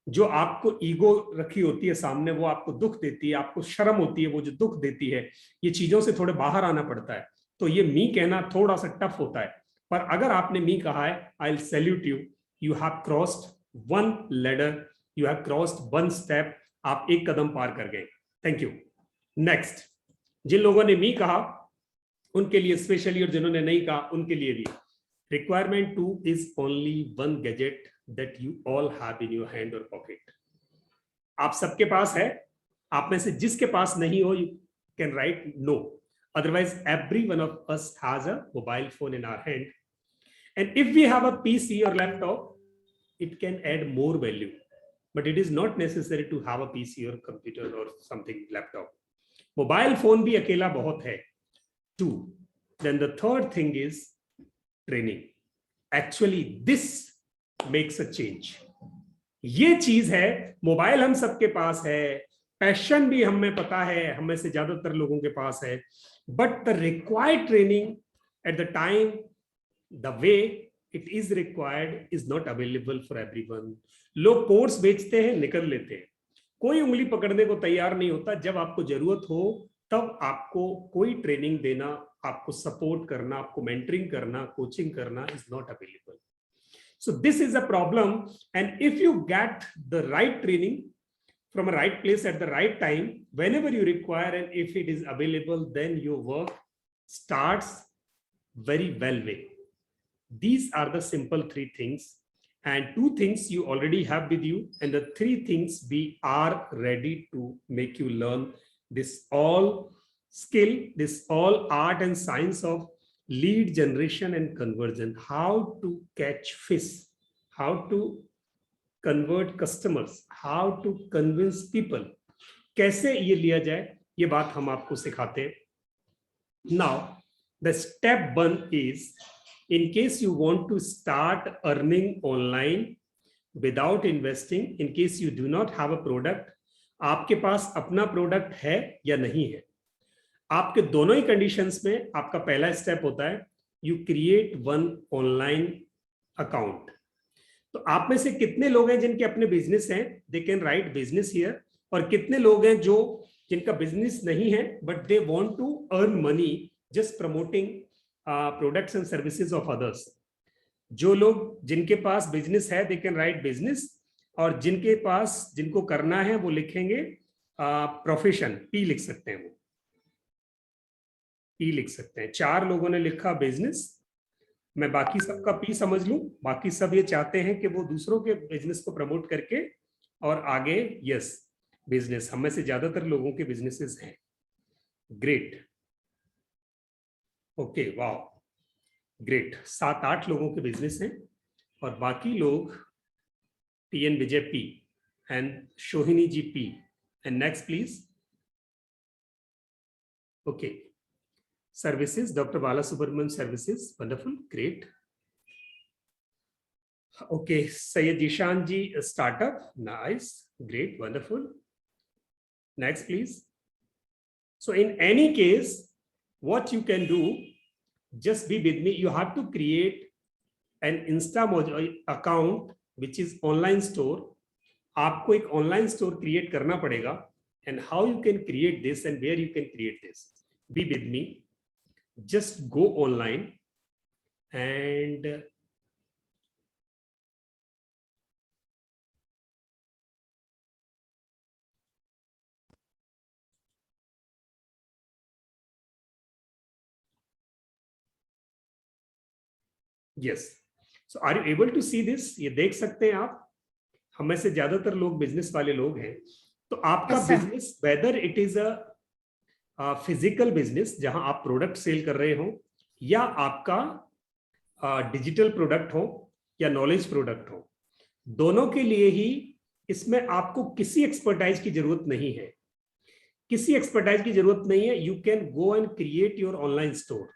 जो आपको ego रखी होती है सामने, वो आपको दुख देती है, आपको शर्म होती है, वो जो दुख देती है, ये चीजों से थोड़े बाहर आना पड़ता है. तो ये मी कहना थोड़ा सा टफ होता है, पर अगर आपने मी कहा है, I will salute you. You have crossed 1 ladder, you have crossed 1 step. आप एक कदम पार कर गए. Thank you. नेक्स्ट, जिन लोगों ने मी कहा उनके लिए स्पेशली, और जिन्होंने नहीं कहा उनके लिए भी. Requirement 2 is only 1 gadget that you all have in your hand or pocket. आप सबके पास है. आप में से जिसके पास नहीं हो, you can write no. Otherwise, every one of us has a mobile phone in our hand. And if we have a PC or laptop, it can add more value. But it is not necessary to have a PC or computer or something laptop. Mobile phone भी अकेला बहुत है. 2. Then the third thing is training. Actually, this makes a change. ये चीज है, mobile हम सबके पास है, पैशन भी हमें पता है, हमें से ज्यादातर लोगों के पास है, but the required training at the time, the way it is required is not available for everyone. लोग कोर्स बेचते हैं, निकल लेते हैं, कोई उंगली पकड़ने को तैयार नहीं होता. जब आपको जरूरत हो तब आपको कोई ट्रेनिंग देना, आपको सपोर्ट करना, आपको मेंटरिंग करना, कोचिंग करना is not available. So this is a problem, and if you get the right training from a right place at the right time, whenever you require, and if it is available, then your work starts very well way. These are the simple 3 things, and 2 things you already have with you, and the 3 things we are ready to make you learn this all skill, this all art and science of lead generation and conversion, how to catch fish, how to convert customers, how to convince people, कैसे ये लिया जाए, ये बात हम आपको सिखाते हैं. Now, the step 1 is, in case you want to start earning online without investing, in case you do not have a product, आपके पास अपना प्रोडक्ट है या नहीं है, आपके दोनों ही कंडीशंस में आपका पहला स्टेप होता है, यू क्रिएट 1 ऑनलाइन अकाउंट. तो आप में से कितने लोग हैं जिनके अपने बिजनेस हैं, they can write business here, और कितने लोग हैं जो जिनका बिजनेस नहीं है but they want to earn money just promoting products and services of others. जो लोग जिनके पास बिजनेस है दे कैन राइट बिजनेस, और जिनके पास जिनको करना है वो लिखेंगे प्रोफेशन, पी लिख सकते हैं, वो पी लिख सकते हैं. 4 लोगों ने लिखा बिजनेस, मैं बाकी सबका पी समझ लूं. बाकी सब ये चाहते हैं कि वो दूसरों के बिजनेस को प्रमोट करके और आगे, यस बिजनेस, हमें से ज्यादातर लोगों के बिजनेसेस हैं. Great, okay, wow, great. 7-8 लोगों के बिजनेस हैं, और बाकी लोग TN Vijay P and Shohini G P. And next, please. Okay. Services, Dr. Balasubramanian Services. Wonderful. Great. Okay. Syed Jishan Ji, Startup. Nice. Great. Wonderful. Next, please. So in any case, what you can do, just be with me. You have to create an InstaMojo account which is online store. आपको एक online store create करना पड़ेगा. and how you can create this and where you can create this. Be with me. Just go online and yes. So are you able to see this? ये देख सकते हैं आप. हमें से ज्यादातर लोग बिजनेस वाले लोग हैं. तो आपका business, whether it is a physical business जहां आप प्रोडक्ट सेल कर रहे हो, या आपका डिजिटल प्रोडक्ट हो या नॉलेज प्रोडक्ट हो, दोनों के लिए ही इसमें आपको किसी एक्सपर्टाइज की जरूरत नहीं है. किसी एक्सपर्टाइज की जरूरत नहीं है. You can go and create your online store.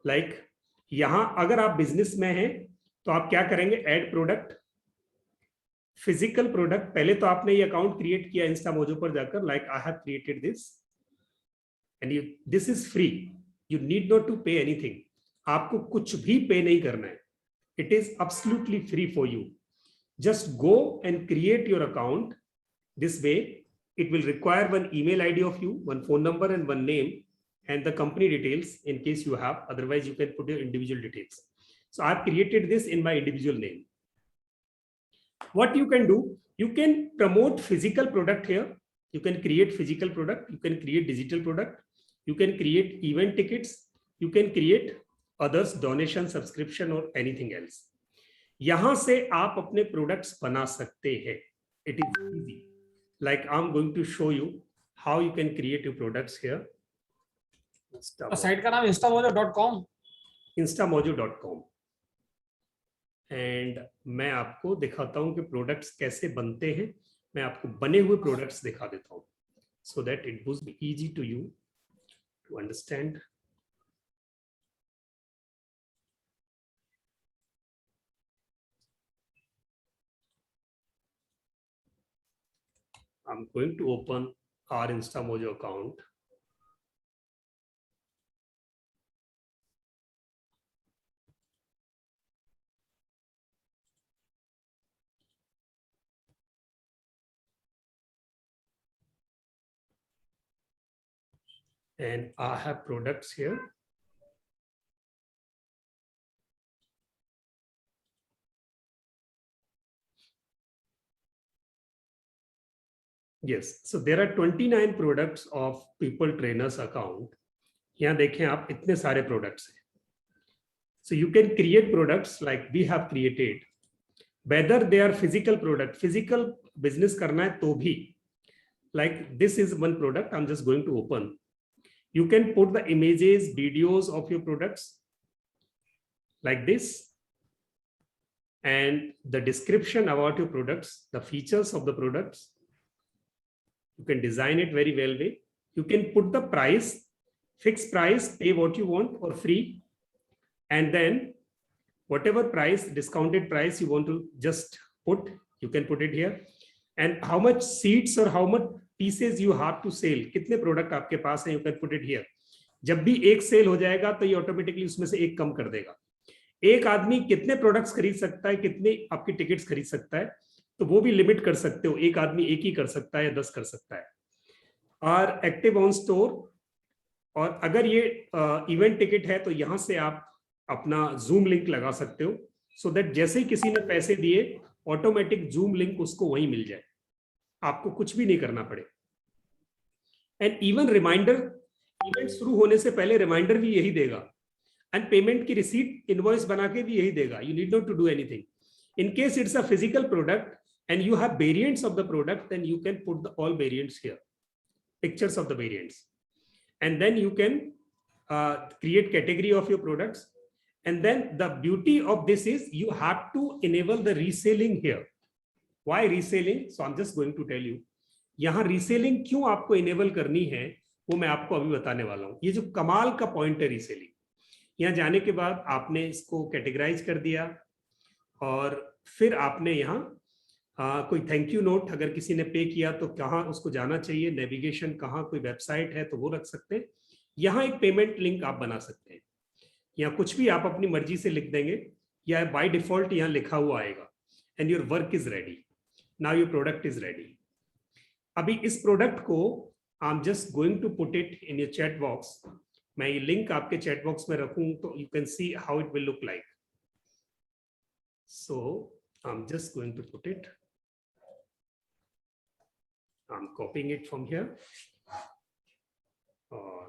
Like यहां अगर आप बिजनेस में हैं तो आप क्या करेंगे, ऐड प्रोडक्ट, फिजिकल प्रोडक्ट. पहले तो आपने ये अकाउंट क्रिएट किया इंस्टामोजो पर जाकर, like I have created this and you, this is free. You need not to pay anything. आपको कुछ भी पे नहीं करना है. It is absolutely free for you. Just go and create your account. This way it will require one email ID of you, one phone number and one name, and the company details in case you have. Otherwise you can put your individual details. So I've created this in my individual name. What you can do, you can promote physical product here. You can create physical product, you can create digital product, you can create event tickets, you can create others, donation, subscription or anything else. यहां से आप अपने products बना सकते हैं. It is easy. Like I'm going to show you how you can create your products here. Site का नाम instamojo.com. instamojo.com. And मैं आपको दिखाता हूं कि प्रोडक्ट्स कैसे बनते हैं. मैं आपको बने हुए प्रोडक्ट्स दिखा देता हूं so that it would be easy to you to understand. I'm going to open our InstaMojo account. And I have products here. Yes, so there are 29 products of People Trainers account. यहाँ देखें आप इतने सारे products हैं. So you can create products like we have created. Whether they are physical product, physical business करना है तो भी. Like this is one product I'm just going to open. You can put the images, videos of your products like this. And the description about your products, the features of the products. You can design it very well way. You can put the price, fixed price, pay what you want or free. And then whatever price, discounted price you want to just put, you can put it here. And how much seats or how much pieces you have to sell, कितने product आपके पास हैं, you can put it here. जब भी एक cell हो जाएगा तो ये ऑटोमेटिकली उसमें से एक कम कर देगा. एक आदमी कितने प्रोडक्ट्स खरीद सकता है, कितने आपकी टिकट्स खरीद सकता है, तो वो भी लिमिट कर सकते हो. एक आदमी एक ही कर सकता है या 10 कर सकता है. और एक्टिव ऑन स्टोर, और अगर ये इवेंट टिकट है तो यहां से आप अपना जूम लिंक लगा सकते हो, सो दैट जैसे ही किसी ने पैसे दिए ऑटोमेटिक जूम लिंक उसको वहीं मिल जाए, आपको कुछ भी नहीं करना पड़े. एंड इवन रिमाइंडर, इवेंट शुरू होने से पहले रिमाइंडर भी यही देगा. एंड पेमेंट की रिसीट इनवॉइस बना के भी यही देगा. You need not to do anything. In case it's a physical product and you have variants of the product, then you can put all variants here, pictures of the variants, and then you can create category of your products. And then the beauty of this is you have to enable the reselling here. Why reselling? So I'm just going to tell you, यहाँ reselling क्यों आपको enable करनी है वो मैं आपको अभी बताने वाला हूँ. ये जो कमाल का पॉइंट है reselling, यहाँ जाने के बाद आपने इसको कैटेगराइज कर दिया और फिर आपने यहाँ कोई थैंक यू नोट, अगर किसी ने पे किया तो कहाँ उसको जाना चाहिए, नेविगेशन कहाँ, कोई वेबसाइट है तो वो रख सकते हैं. यहाँ एक पेमेंट लिंक आप बना सकते हैं. यहाँ कुछ भी आप अपनी मर्जी से लिख देंगे या बाय डिफॉल्ट यहाँ लिखा हुआ आएगा. And your work is ready. Now your product is ready. अभी इस प्रोडक्ट को I am just going to put it in your chat box. मैं ये लिंक आपके चैट बॉक्स में रखूं तो you can see how it will look like. So I am just going to put it. I'm copying it from here. Or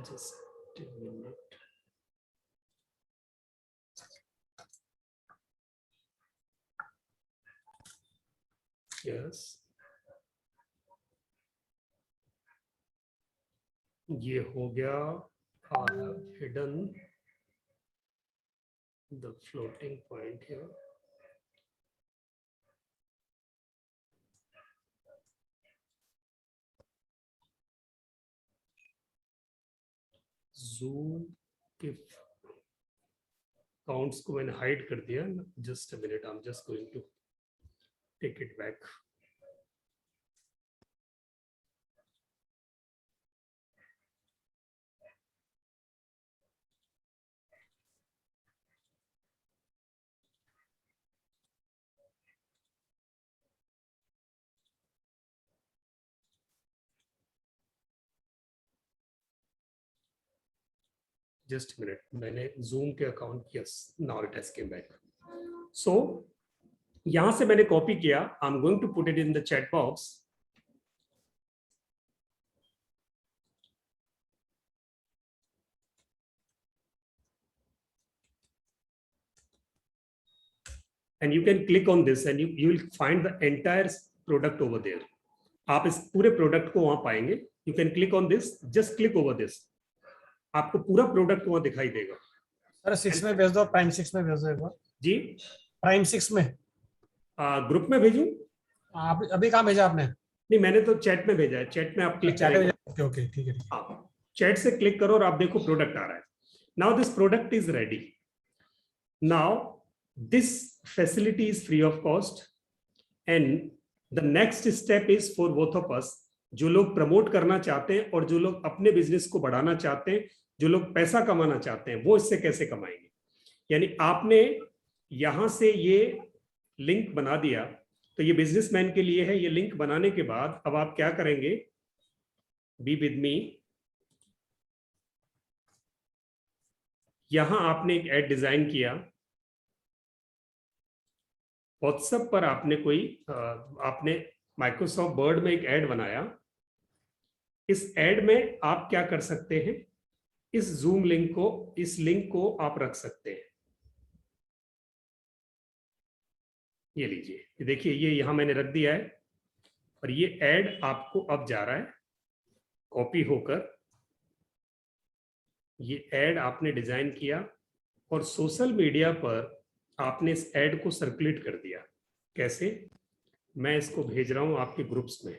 just a minute. Yes. ये हो गया. I have hidden the floating point here. Zoom के counts को मैंने hide कर दिया. Just a minute, I am just going to take it back. Just a minute, मैंने Zoom के account, yes, now it has came back. So यहां से मैंने कॉपी किया. I'm going to put it in the chat box. And you can click on this and you will find the entire product over there. आप इस पूरे product को वहां पाएंगे। You can click on this, just click over this, आपको पूरा product वहां दिखाई देगा। सर 6 में भेज दो, प्राइम 6 में भेज दो एक बार जी, प्राइम 6 में। ग्रुप में भेजूं? आप अभी कहाँ भेजा आपने? नहीं, मैंने तो चैट में भेजा है। चैट में आप क्लिक करेंगे। ओके ओके ठीक है। हाँ, चैट से क्लिक करो और आप देखो प्रोडक्ट आ रहा है। Now this product is ready. Now this facility is free of cost and the next step is for both of us, जो लोग प्रमोट करना चाहते हैं और जो लोग अपने बिजनेस को बढ़ाना चाहते हैं, जो लोग पैसा कमाना चाहते हैं, वो इससे कैसे कमाएंगे। यानी आपने यहां से ये लिंक बना दिया, तो ये बिजनेसमैन के लिए है। ये लिंक बनाने के बाद अब आप क्या करेंगे, बी विद मी, यहां आपने एक एड डिजाइन किया। व्हाट्सएप पर आपने माइक्रोसॉफ्ट वर्ड में एक ऐड बनाया। इस ऐड में आप क्या कर सकते हैं, इस जूम लिंक को, इस लिंक को आप रख सकते हैं। ये लीजिए, ये देखिए, ये यहां मैंने रख दिया है और ये ऐड आपको अब जा रहा है कॉपी होकर। ये ऐड आपने डिजाइन किया और सोशल मीडिया पर आपने इस ऐड को सर्कुलेट कर दिया। कैसे? मैं इसको भेज रहा हूं आपके ग्रुप्स में।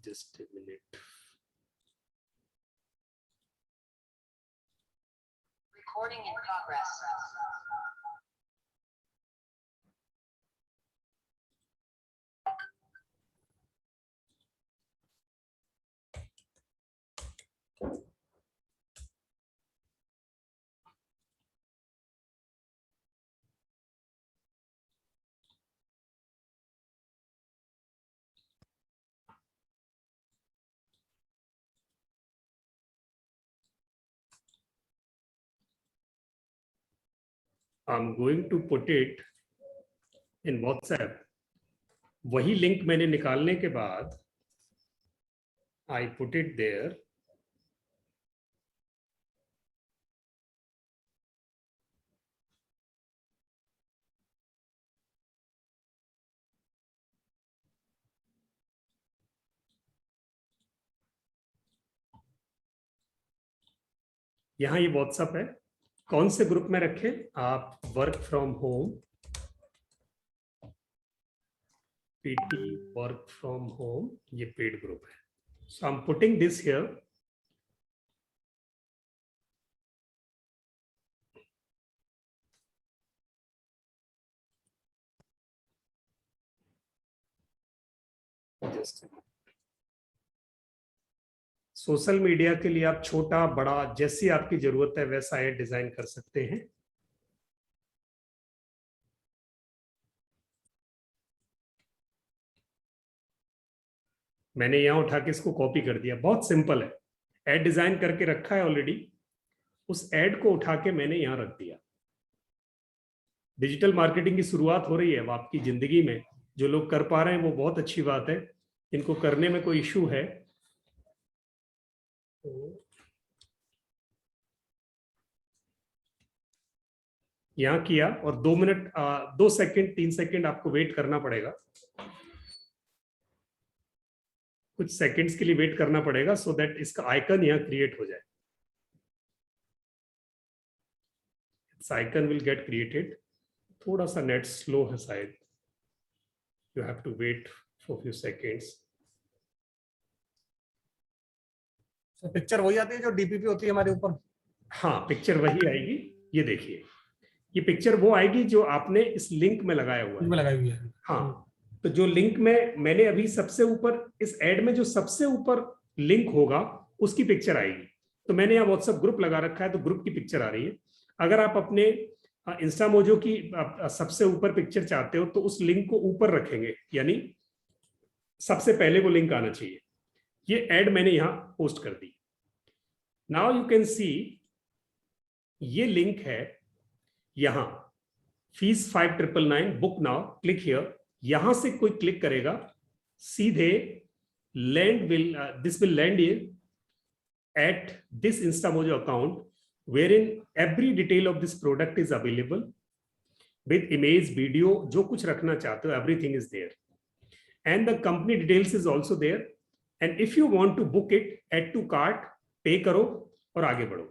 Just a minute. Recording in progress. I'm going to put it in WhatsApp. वही लिंक मैंने निकालने के बाद I put it there. यहाँ ये WhatsApp है। कौन से ग्रुप में रखें आप? Work from home, PT work from home, ये पेड ग्रुप है। So I am putting this here. Social media के लिए आप छोटा बड़ा जैसी आपकी जरूरत है वैसा ऐड डिजाइन कर सकते हैं। मैंने यहां उठा के इसको कॉपी कर दिया। बहुत सिंपल है, ऐड डिजाइन करके रखा है ऑलरेडी। उस ऐड को उठा के मैंने यहां रख दिया। डिजिटल मार्केटिंग की शुरुआत हो रही है अब आपकी जिंदगी में। जो लोग कर पा रहे हैं वो बहुत अच्छी बात है। इनको करने में कोई इश्यू है यहां किया और 2 मिनट 2 सेकंड 3 सेकंड आपको वेट करना पड़ेगा। कुछ सेकंड्स के लिए वेट करना पड़ेगा सो दैट इसका आइकन यहां क्रिएट हो जाए। Its icon will get created. थोड़ा सा नेट स्लो है शायद, you have to wait for few seconds. Picture वही आती है जो डीपीपी होती है हमारे ऊपर? हाँ, पिक्चर वही आएगी। ये देखिए, ये पिक्चर वो आएगी जो आपने इस लिंक में लगाया हुआ है। लगाई हुई है। हाँ, तो जो लिंक में मैंने अभी सबसे ऊपर, इस ऐड में जो सबसे ऊपर लिंक होगा उसकी पिक्चर आएगी। तो मैंने यहाँ व्हाट्सएप ग्रुप लगा रखा है तो ग्रुप की पिक्चर आ रही है। अगर आप अपने इंस्टामोजो की सबसे ऊपर पिक्चर चाहते हो तो उस लिंक को ऊपर रखेंगे, यानी सबसे पहले वो लिंक आना चाहिए। ये ऐड मैंने यहाँ पोस्ट कर दी। नाउ यू कैन सी ये लिंक है यहां, fees 5999 book now, click here. यहां से कोई क्लिक करेगा सीधे land will this will land at this Instamojo account wherein every detail of this product is available with image, video, जो कुछ रखना चाहते हो, everything is there, and the company details is also there, and if you want to book it, add to cart, pay करो और आगे बढ़ो.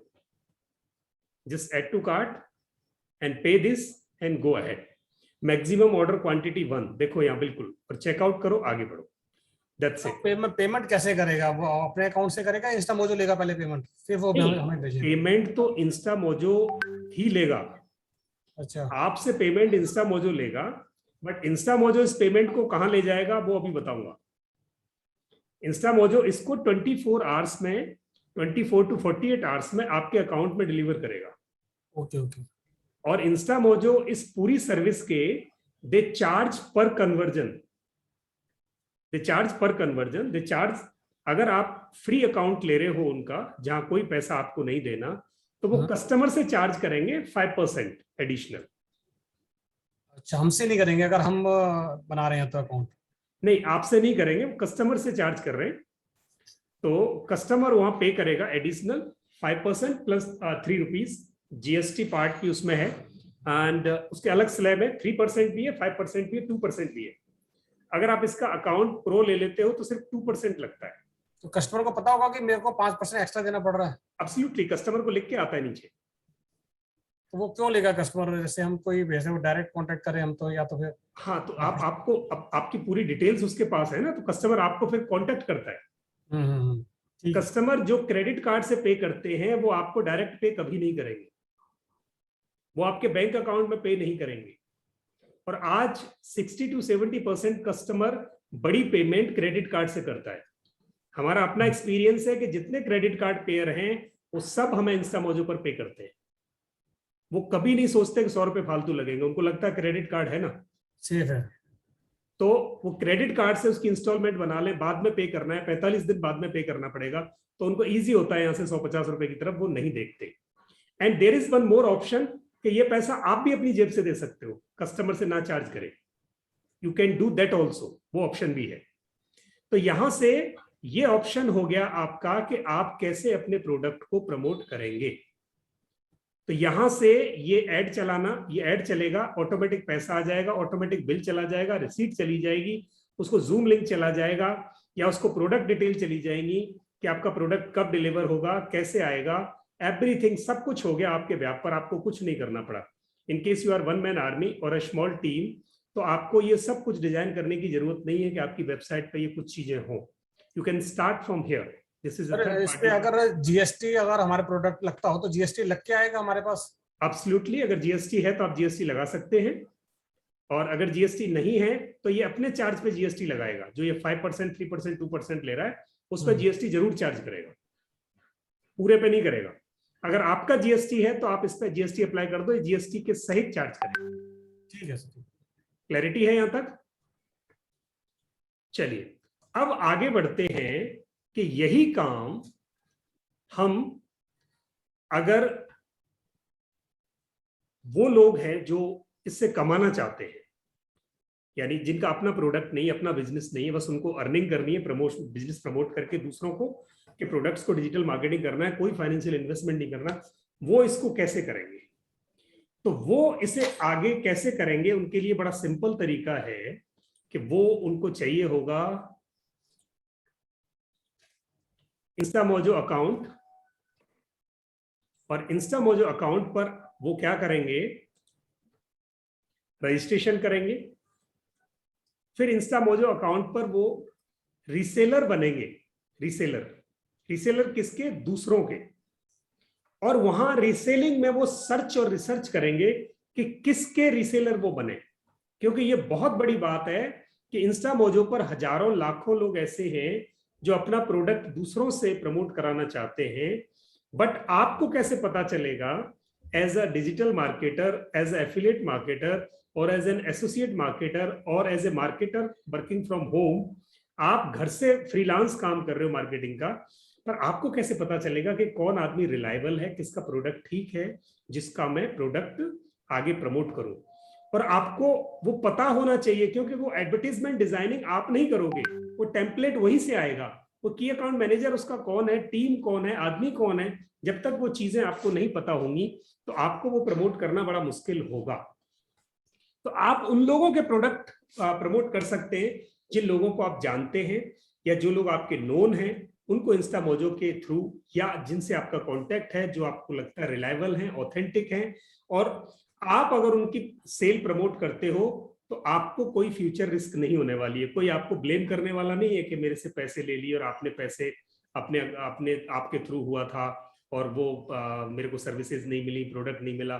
Just add to cart and pay this and go ahead. Maximum order quantity 1, देखो यहाँ बिल्कुल, और checkout करो, आगे बढ़ो. That's it. पेमेंट कैसे करेगा? वो अपने अकाउंट से करेगा, इंस्टामोजो लेगा पहले पेमेंट, फिर वो हमें भेजेगा? पेमेंट तो इंस्टामोजो ही लेगा. अच्छा, आपसे पेमेंट इंस्टामोजो लेगा, बट इंस्टामोजो इस पेमेंट को कहां ले जाएगा वो अभी बताऊंगा. इंस्टामोजो इसको 24 आवर्स में, 24 to 48 आवर्स में आपके अकाउंट में डिलीवर करेगा. Okay okay. और इंस्टामोजो इस पूरी सर्विस के दे चार्ज पर कन्वर्जन. दे चार्ज पर कन्वर्जन. दे चार्ज, अगर आप फ्री अकाउंट ले रहे हो उनका, जहां कोई पैसा आपको नहीं देना, तो वो कस्टमर से चार्ज करेंगे 5% एडिशनल. अच्छा, हमसे नहीं करेंगे अगर हम बना रहे हैं तो अकाउंट? नहीं, आपसे नहीं करेंगे, वो कस्टमर से चार्ज कर रहे हैं. तो कस्टमर वहां पे करेगा additional 5% plus 3 rupees. GST part की उसमें है, एंड उसके अलग स्लैब है. 3% भी है, 5% भी है, 2% भी है. अगर आप इसका अकाउंट प्रो ले लेते हो तो सिर्फ 2% लगता है. तो कस्टमर को पता होगा कि मेरे को 5% एक्स्ट्रा देना पड़ रहा है? एब्सोल्युटली, कस्टमर को लिख के आता है नीचे. तो वो क्यों लेगा कस्टमर? जैसे हम कोई भेजे, वो डायरेक्ट कांटेक्ट करें हम तो, या तो फिर? हाँ, तो आपको आपकी पूरी डिटेल्स उसके पास है ना, तो कस्टमर आपको फिर कांटेक्ट करता है. कस्टमर जो क्रेडिट कार्ड से पे करते हैं वो आपको डायरेक्ट पे कभी नहीं करेंगे, वो आपके बैंक अकाउंट में पे नहीं करेंगे. और आज 60 to 70% कस्टमर बड़ी पेमेंट क्रेडिट कार्ड से करता है. हमारा अपना एक्सपीरियंस है कि जितने क्रेडिट कार्ड पेयर हैं वो सब हमें इंस्टामोजो पर पे करते हैं. वो कभी नहीं सोचते कि 100 रुपए फालतू लगेंगे, उनको लगता है क्रेडिट कार्ड है ना, सेफ है. तो वो क्रेडिट कार्ड से उसकी इंस्टॉलमेंट बना ले, बाद में पे करना है, 45 दिन बाद में पे करना पड़ेगा, तो उनको ईजी होता है. यहाँ से 150 रुपए की तरफ वो नहीं देखते. And there is one more option कि ये पैसा आप भी अपनी जेब से दे सकते हो, कस्टमर से ना चार्ज करें. You can do that also, वो ऑप्शन भी है. तो यहां से ये ऑप्शन हो गया आपका कि आप कैसे अपने प्रोडक्ट को प्रमोट करेंगे. तो यहां से ये ऐड चलाना, ये ऐड चलेगा, ऑटोमेटिक पैसा आ जाएगा, ऑटोमेटिक बिल चला जाएगा, रिसीट चली जाएगी, उसको जूम लिंक चला जाएगा, या उसको प्रोडक्ट डिटेल चली जाएंगी कि आपका प्रोडक्ट कब डिलीवर होगा, कैसे आएगा. एवरीथिंग, सब कुछ हो गया आपके वेब पर, आपको कुछ नहीं करना पड़ा. In case you are one man army और अ स्मॉल टीम, तो आपको ये सब कुछ डिजाइन करने की जरूरत नहीं है कि आपकी वेबसाइट पे ये कुछ चीजें हो. You can start from here. This is इस पे अगर जीएसटी, अगर हमारे प्रोडक्ट लगता हो तो जीएसटी लग के आएगा हमारे पास? एब्सोल्युटली, अगर जीएसटी है तो आप जीएसटी लगा सकते हैं, और अगर जीएसटी नहीं है तो ये अपने चार्ज पे जीएसटी लगाएगा. जो ये 5%, 3%, 2% ले रहा है उस पर जीएसटी जरूर चार्ज करेगा, पूरे पे नहीं करेगा. अगर आपका जीएसटी है तो आप इस पर जीएसटी अप्लाई कर दो, जीएसटी के सहित चार्ज करेगा. ठीक है सर. क्लैरिटी है यहां तक? चलिए अब आगे बढ़ते हैं कि यही काम हम, अगर वो लोग हैं जो इससे कमाना चाहते हैं, यानी जिनका अपना प्रोडक्ट नहीं, अपना बिजनेस नहीं है, बस उनको अर्निंग करनी है, प्रमोशन, बिजनेस प्रमोट करके दूसरों को कि प्रोडक्ट्स को डिजिटल मार्केटिंग करना है, कोई फाइनेंशियल इन्वेस्टमेंट नहीं करना, वो इसको कैसे करेंगे? तो वो इसे आगे कैसे करेंगे? उनके लिए बड़ा सिंपल तरीका है कि वो, उनको चाहिए होगा इंस्टामोजो अकाउंट, और इंस्टामोजो अकाउंट पर वो क्या करेंगे? रजिस्ट्रेशन करेंगे. फिर इंस्टामोजो अकाउंट पर वो रीसेलर बनेंगे. रीसेलर किसके? दूसरों के. और वहां रीसेलिंग में वो सर्च और रिसर्च करेंगे कि किसके रीसेलर वो बने, क्योंकि ये बहुत बड़ी बात है कि इंस्टामोजो पर हजारों लाखों लोग ऐसे हैं जो अपना प्रोडक्ट दूसरों से प्रमोट कराना चाहते हैं. बट आपको कैसे पता चलेगा as a digital marketer, as a affiliate marketer, और एज एन एसोसिएट मार्केटर, और as a marketer working from home, आप घर से फ्रीलांस काम कर रहे हो मार्केटिंग का, पर आपको कैसे पता चलेगा कि कौन आदमी रिलायबल है, किसका प्रोडक्ट ठीक है, जिसका मैं प्रोडक्ट आगे प्रमोट करूं? और आपको वो पता होना चाहिए, क्योंकि वो एडवर्टाइजमेंट डिजाइनिंग आप नहीं करोगे, वो टेम्पलेट वहीं से आएगा. वो की अकाउंट मैनेजर उसका कौन है, टीम कौन है, आदमी कौन है, जब तक वो चीजें आपको नहीं पता होंगी तो आपको वो प्रमोट करना बड़ा मुश्किल होगा। तो आप उन लोगों के प्रोडक्ट प्रमोट कर सकते हैं जिन लोगों को आप जानते हैं या जो लोग आपके नोन हैं, उनको इंस्टामोजो के थ्रू या जिनसे आपका कांटेक्ट है, जो आपको लगता है रिलायबल हैं, ऑथेंटिक हैं, और आप अगर उनकी सेल प्रमोट करते हो तो आपको कोई फ्यूचर रिस्क नहीं होने वाली है। कोई आपको ब्लेम करने वाला नहीं है कि मेरे से पैसे ले लिए और आपने पैसे अपने अपने आपके थ्रू हुआ था और वो मेरे को सर्विसेज नहीं मिली, प्रोडक्ट नहीं मिला।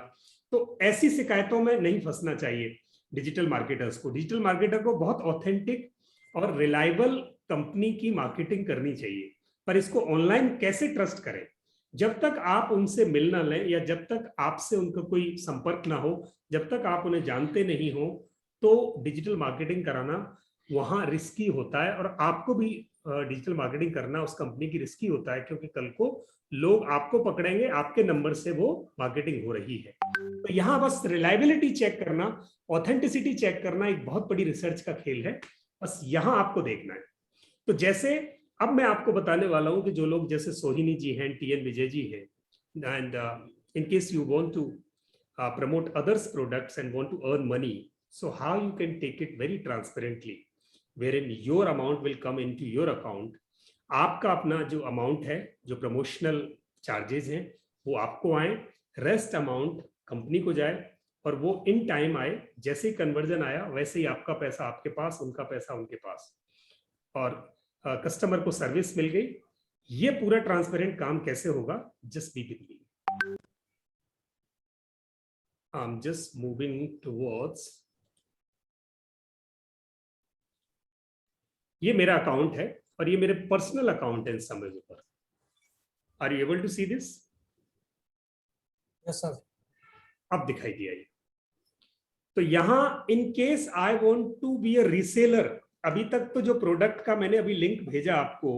तो ऐसी शिकायतों में नहीं फंसना चाहिए डिजिटल मार्केटर्स को। डिजिटल मार्केटर को बहुत ऑथेंटिक और रिलायबल कंपनी की मार्केटिंग करनी चाहिए, पर इसको ऑनलाइन कैसे ट्रस्ट करें? जब तक आप उनसे मिल ना लें या जब तक आपसे उनका कोई संपर्क ना हो, जब तक आप उन्हें जानते नहीं हो, तो डिजिटल मार्केटिंग कराना वहां रिस्की होता है। और आपको भी डिजिटल मार्केटिंग करना उस कंपनी की रिस्की होता है, क्योंकि कल को लोग आपको पकड़ेंगे, आपके नंबर से वो मार्केटिंग हो रही है। तो यहाँ बस रिलायबिलिटी चेक करना, ऑथेंटिसिटी चेक करना एक बहुत बड़ी रिसर्च का खेल है, बस यहाँ आपको देखना है। तो जैसे अब मैं आपको बताने वाला हूं कि जो लोग जैसे सोहिनी जी हैं, टीएन विजय जी हैं, and in case you want to promote others products and want to earn money, so how you can take it very transparently, wherein your amount will come into your account. आपका अपना जो amount है, जो promotional charges हैं, वो आपको आए, rest amount company को जाए और वो इन टाइम आए। जैसे ही कन्वर्जन आया वैसे ही आपका पैसा आपके पास, उनका पैसा उनके पास, और कस्टमर को सर्विस मिल गई। ये पूरा ट्रांसपेरेंट काम कैसे होगा? Just be with me. I'm just moving towards, ये मेरा अकाउंट है और ये मेरे पर्सनल अकाउंट है इंस्टामोजो पर। Are you able to see this? Yes, sir. अब दिखाई दिया ये। तो यहां in case I want to be a reseller, अभी तक तो जो प्रोडक्ट का मैंने अभी लिंक भेजा आपको,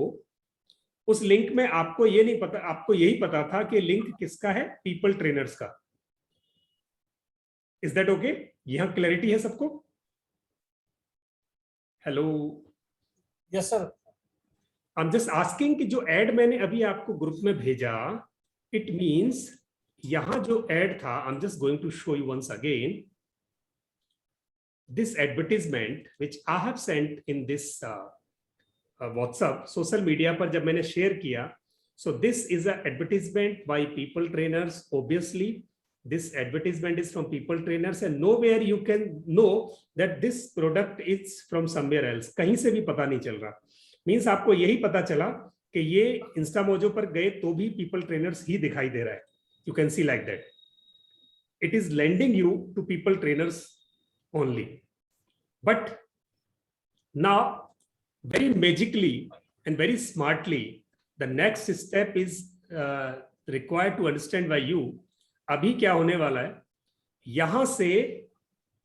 उस लिंक में आपको ये नहीं पता, आपको यही पता था कि लिंक किसका है, पीपल ट्रेनर्स का। Is that okay? यहां क्लैरिटी है सबको? Hello? Yes sir. I am just asking कि जो एड मैंने अभी आपको ग्रुप में भेजा, इट मींस यहां जो एड था, I am just going to show you once again this advertisement which I have sent in this WhatsApp social media पर जब मैंने शेयर किया, so this is a advertisement by people trainers. Obviously this advertisement is from people trainers and nowhere you can know that this product is from somewhere else. कहीं से भी पता नहीं चल रहा। मीन्स आपको यही पता चला कि ये इंस्टामोजो पर गए तो भी people trainers ही दिखाई दे रहा है। You can see like that. It is lending you to people trainers only. But now very magically and very smartly the next step is required to understand by you. अभी क्या होने वाला है, यहां से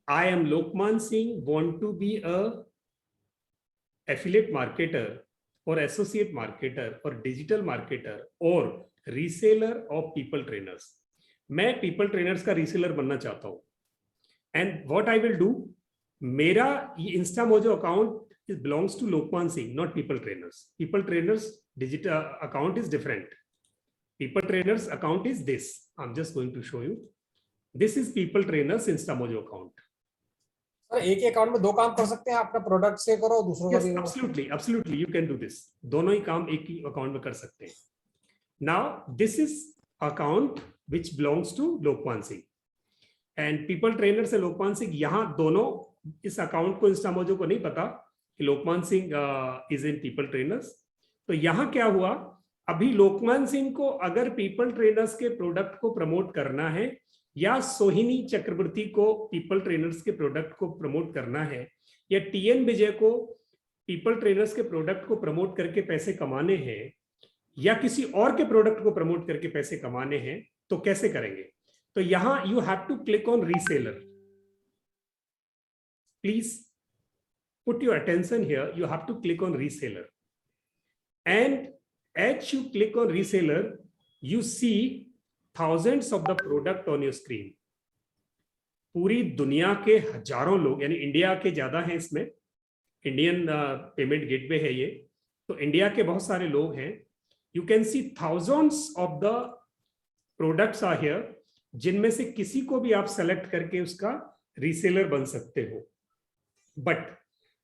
I am Lokman Singh want to be a affiliate marketer or associate marketer or digital marketer or reseller of people trainers. मैं people trainers का reseller बनना चाहता हूं, and what I will do, मेरा ये Instamojo account belongs to Lokman Singh, not people trainers. People trainers digital account is different, people trainers account is this. I am just going to show you, this is people trainers Instamojo account. Sir एक ही account में दो काम कर सकते हैं, अपना product से करो, दूसरों का भी करो। Absolutely, absolutely you can do this. दोनों ही काम एक ही अकाउंट में कर सकते हैं। Now this is account which belongs to Lokman Singh and people trainer से लोकमान सिंह। यहाँ दोनों, इस अकाउंट को इंस्टामोजो को नहीं पता कि लोकमान Singh is in people trainers. तो यहाँ क्या हुआ, अभी लोकमान सिंह को अगर पीपल ट्रेनर्स के प्रोडक्ट को प्रमोट करना है या सोहिनी चक्रवर्ती को पीपल ट्रेनर्स के प्रोडक्ट को प्रमोट करना है या टीएन विजय को पीपल ट्रेनर्स के प्रोडक्ट को प्रमोट करके पैसे कमाने हैं या किसी और के प्रोडक्ट को प्रमोट करके पैसे कमाने हैं, तो कैसे करेंगे? तो यहां you have to click on reseller. Please put your attention here. You have to click on reseller, and as you click on reseller, you see thousands of the product on your screen. पूरी दुनिया के हजारों लोग, यानी India के ज्यादा हैं इसमें, इंडियन पेमेंट गेटवे है ये, तो इंडिया के बहुत सारे लोग हैं, you can see thousands of the products are here, जिनमें से किसी को भी आप सेलेक्ट करके उसका रीसेलर बन सकते हो, but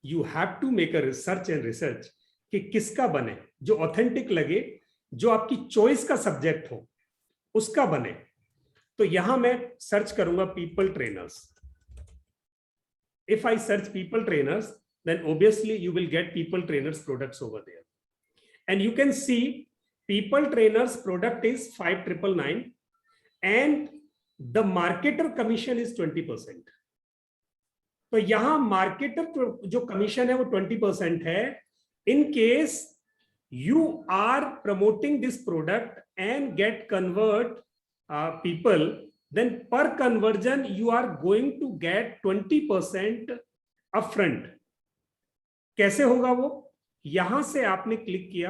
you have to make a research and research कि किसका बने, जो ऑथेंटिक लगे, जो आपकी चॉइस का सब्जेक्ट हो उसका बने। तो यहां मैं सर्च करूंगा people trainers. If I search people trainers, then obviously you will get people trainers products over there, and you can see people trainers product is 5,999 and the marketer commission is 20%. तो यहां marketer जो commission है वो 20% है। In case you are promoting this product and get convert people, then per conversion you are going to get 20% upfront। कैसे होगा वो? यहां से आपने क्लिक किया,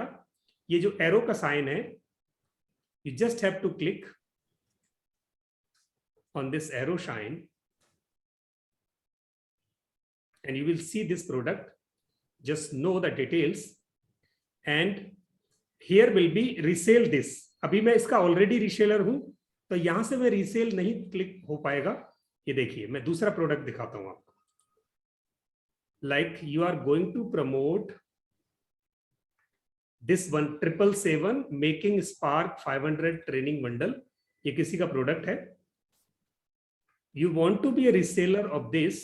ये जो एरो का साइन है, you just have to click on this arrow sign and you will see this product. Just know the details and here will be resell this। अभी मैं इसका ऑलरेडी रीसेलर हूं, तो यहां से मैं रीसेल नहीं क्लिक हो पाएगा। ये देखिए, मैं दूसरा प्रोडक्ट दिखाता हूं आपको। Like you are going to promote this one 777 making spark 500 training bundle, ये किसी का प्रोडक्ट है। You want to be a reseller of this,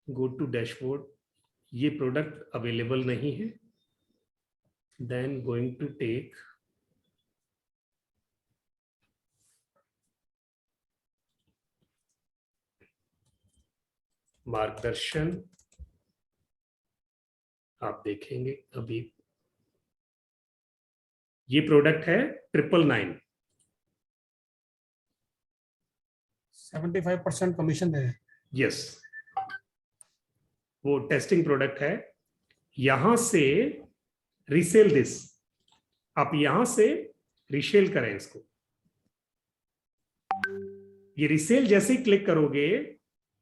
go to dashboard, ये प्रोडक्ट अवेलेबल नहीं है। Then going to take मार्गदर्शन, आप देखेंगे अभी ये प्रोडक्ट है 999, 75% कमीशन दे। यस, वो टेस्टिंग प्रोडक्ट है। यहां से रीसेल दिस, आप यहां से रीसेल करें इसको। ये रीसेल जैसे ही क्लिक करोगे,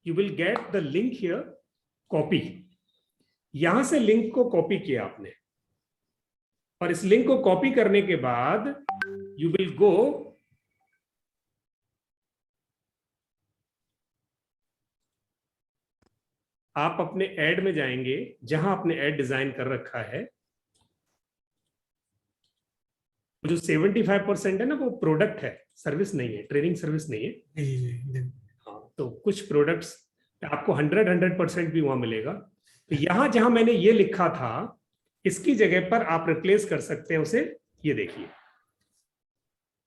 you will get the link here, copy। यहां से लिंक को कॉपी किया आपने, और इस लिंक को कॉपी करने के बाद you will go आप अपने ऐड में जाएंगे, जहां आपने ऐड डिजाइन कर रखा है। जो 75% है ना, वो प्रोडक्ट है, सर्विस नहीं है, ट्रेनिंग सर्विस नहीं है। तो कुछ प्रोडक्ट्स आपको 100% भी वहां मिलेगा। तो यहां जहां मैंने ये लिखा था, इसकी जगह पर आप रिप्लेस कर सकते हैं उसे। ये देखिए,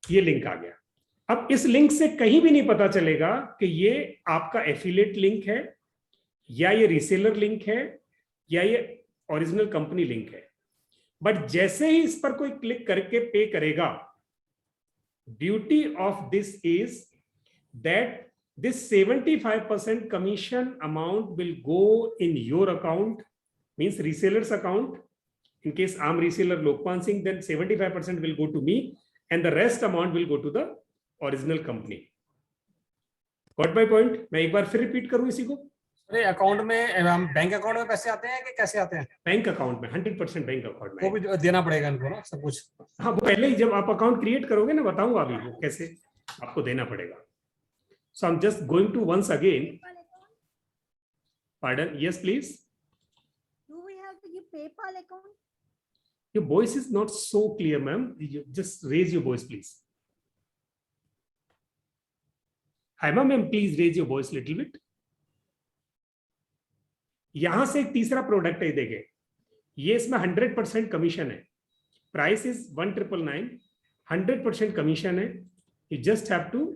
ये लिंक आ गया। अब इस लिंक से कहीं भी नहीं पता चलेगा कि ये आपका एफिलिएट लिंक है, या ये रीसेलर लिंक है, या ये ओरिजिनल कंपनी लिंक है। बट जैसे ही इस पर कोई क्लिक करके पे करेगा, beauty of this is that this 75% commission amount will go in your account, means reseller's account. In case I'm reseller Lokpan Singh, then 75% will go to me and the rest amount will go to the original company. Got my point? मैं एक बार फिर repeat करूं इसी को। अरे account में, हम bank account में पैसे आते हैं कि कैसे आते हैं? बैंक अकाउंट में 100% बैंक अकाउंट में। वो भी देना पड़ेगा इनको ना, सब कुछ? हाँ, वो पहले ही जब आप अकाउंट क्रिएट करोगे ना, बताऊंगा अभी वो कैसे आपको देना पड़ेगा। So I'm just going to once again. Pardon? Yes, please. Do we have to give PayPal account? Your voice is not so clear, ma'am. You just raise your voice, please. Hi, ma'am. Please raise your voice a little bit. यहां से एक तीसरा product है, देखे, ये इसमें 100% commission है। Price is 1,999, 100% commission है। You just have to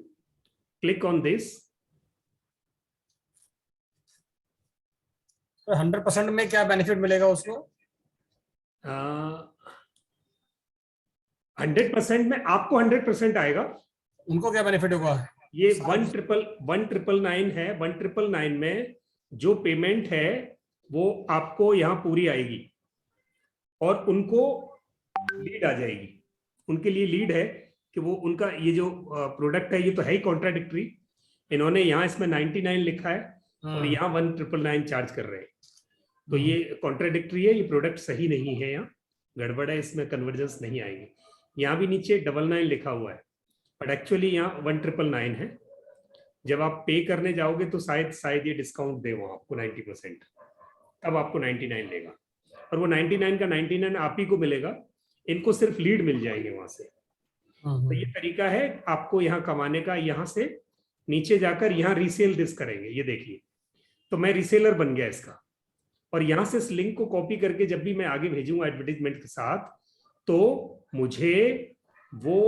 click on this। 100% में क्या बेनिफिट मिलेगा उसको? 100% में आपको 100% आएगा। उनको क्या बेनिफिट होगा? ये 1,999 है। 1,999 में जो पेमेंट है वो आपको यहाँ पूरी आएगी, और उनको लीड आ जाएगी। उनके लिए लीड है कि वो उनका ये जो प्रोडक्ट है, ये तो है ही कॉन्ट्राडिक्टरी। इन्होंने यहाँ इसमें 99 लिखा है और यहाँ 1,999 चार्ज कर रहे हैं। तो ये कॉन्ट्राडिक्टरी है, ये प्रोडक्ट सही नहीं है, यहाँ गड़बड़ है, इसमें कन्वर्जेंस नहीं आएगी। यहाँ भी नीचे 99 लिखा हुआ है, बट एक्चुअली यहाँ 1999 है। जब आप पे करने जाओगे तो शायद ये डिस्काउंट दे वो आपको 90%, तब आपको 99 लेगा, और वो 99 का 99 आप ही को मिलेगा, इनको सिर्फ लीड मिल जाएंगे वहां से। तो ये तरीका है आपको यहाँ कमाने का। यहाँ से नीचे जाकर यहाँ रीसेल दिस करेंगे, ये देखिए, तो मैं रीसेलर बन गया इसका, और यहाँ से इस लिंक को कॉपी करके जब भी मैं आगे भेजूंगा एडवर्टीजमेंट के साथ, तो मुझे वो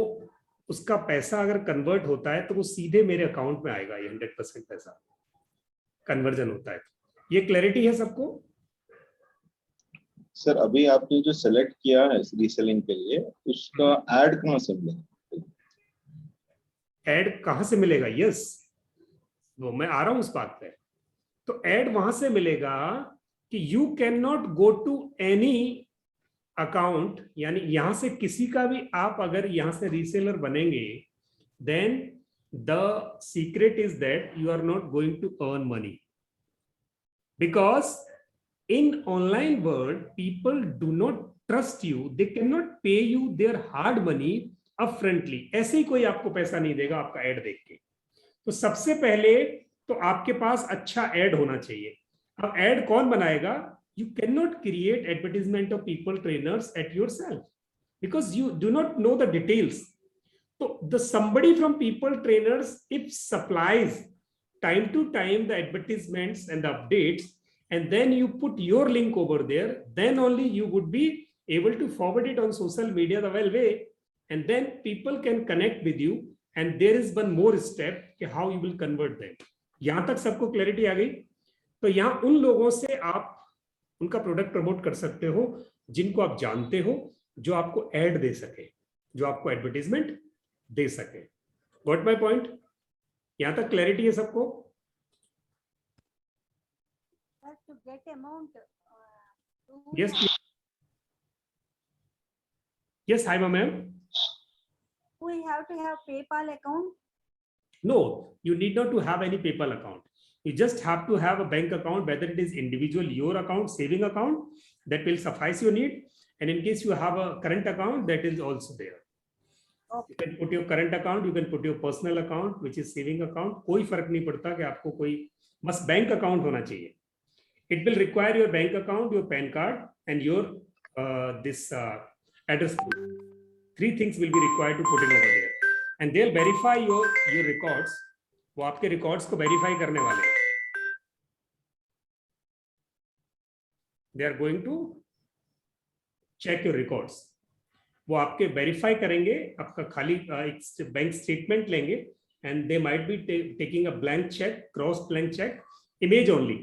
उसका पैसा अगर कन्वर्ट होता है तो वो सीधे मेरे अकाउंट में आएगा, ये 100% पैसा कन्वर्जन होता है। ये क्लैरिटी है सबको? सर अभी आपने जो सेलेक्ट किया है रीसेलिंग के लिए, उसका ऐड कहाँ से मिलेगा? ऐड कहाँ से मिलेगा? यस, वो मैं आ रहा हूं उस बात पे। तो ऐड वहां से मिलेगा कि you can not go to any account, यानी यहां से किसी का भी आप अगर यहां से रीसेलर बनेंगे, then the secret is that you are not going to earn money, because in online world people do not trust you, they cannot pay you their hard money upfrontly। ऐसे ही कोई आपको पैसा नहीं देगा आपका ऐड देख के। तो सबसे पहले तो आपके पास अच्छा ऐड होना चाहिए। अब ऐड कौन बनाएगा? You cannot create advertisement of people trainers at yourself because you do not know the details। तो the somebody from people trainers if supplies time to time the advertisements and the updates, and then you put your link over there, then only you would be able to forward it on social media the well way, and then people can connect with you, and there is one more step कि how you will convert them। यहाँ तक सबको clarity आ गई? तो यहाँ उन लोगों से आप उनका प्रोडक्ट प्रमोट कर सकते हो जिनको आप जानते हो, जो आपको ऐड दे सके, जो आपको एडवर्टीजमेंट दे सके। Got my point? यहाँ तक क्लैरिटी है सबको? To get amount. Yes, please. Yes, hi, ma'am. We have to have PayPal account. No, you need not to have any PayPal account. You just have to have a bank account, whether it is individual, your account, saving account, that will suffice your need. And in case you have a current account, that is also there. Okay. You can put your current account, you can put your personal account, which is saving account. कोई फर्क नहीं पड़ता कि आपको कोई, बस bank account होना चाहिए। It will require your bank account, your PAN card, and your this address proof. 3 things will be required to put in over there, and they'll verify your records. वो आपके records को verify करने वाले हैं। They are going to check your records. वो आपके verify करेंगे, आपका खाली एक बैंक statement लेंगे, and they might be taking a blank check, cross blank check, image only.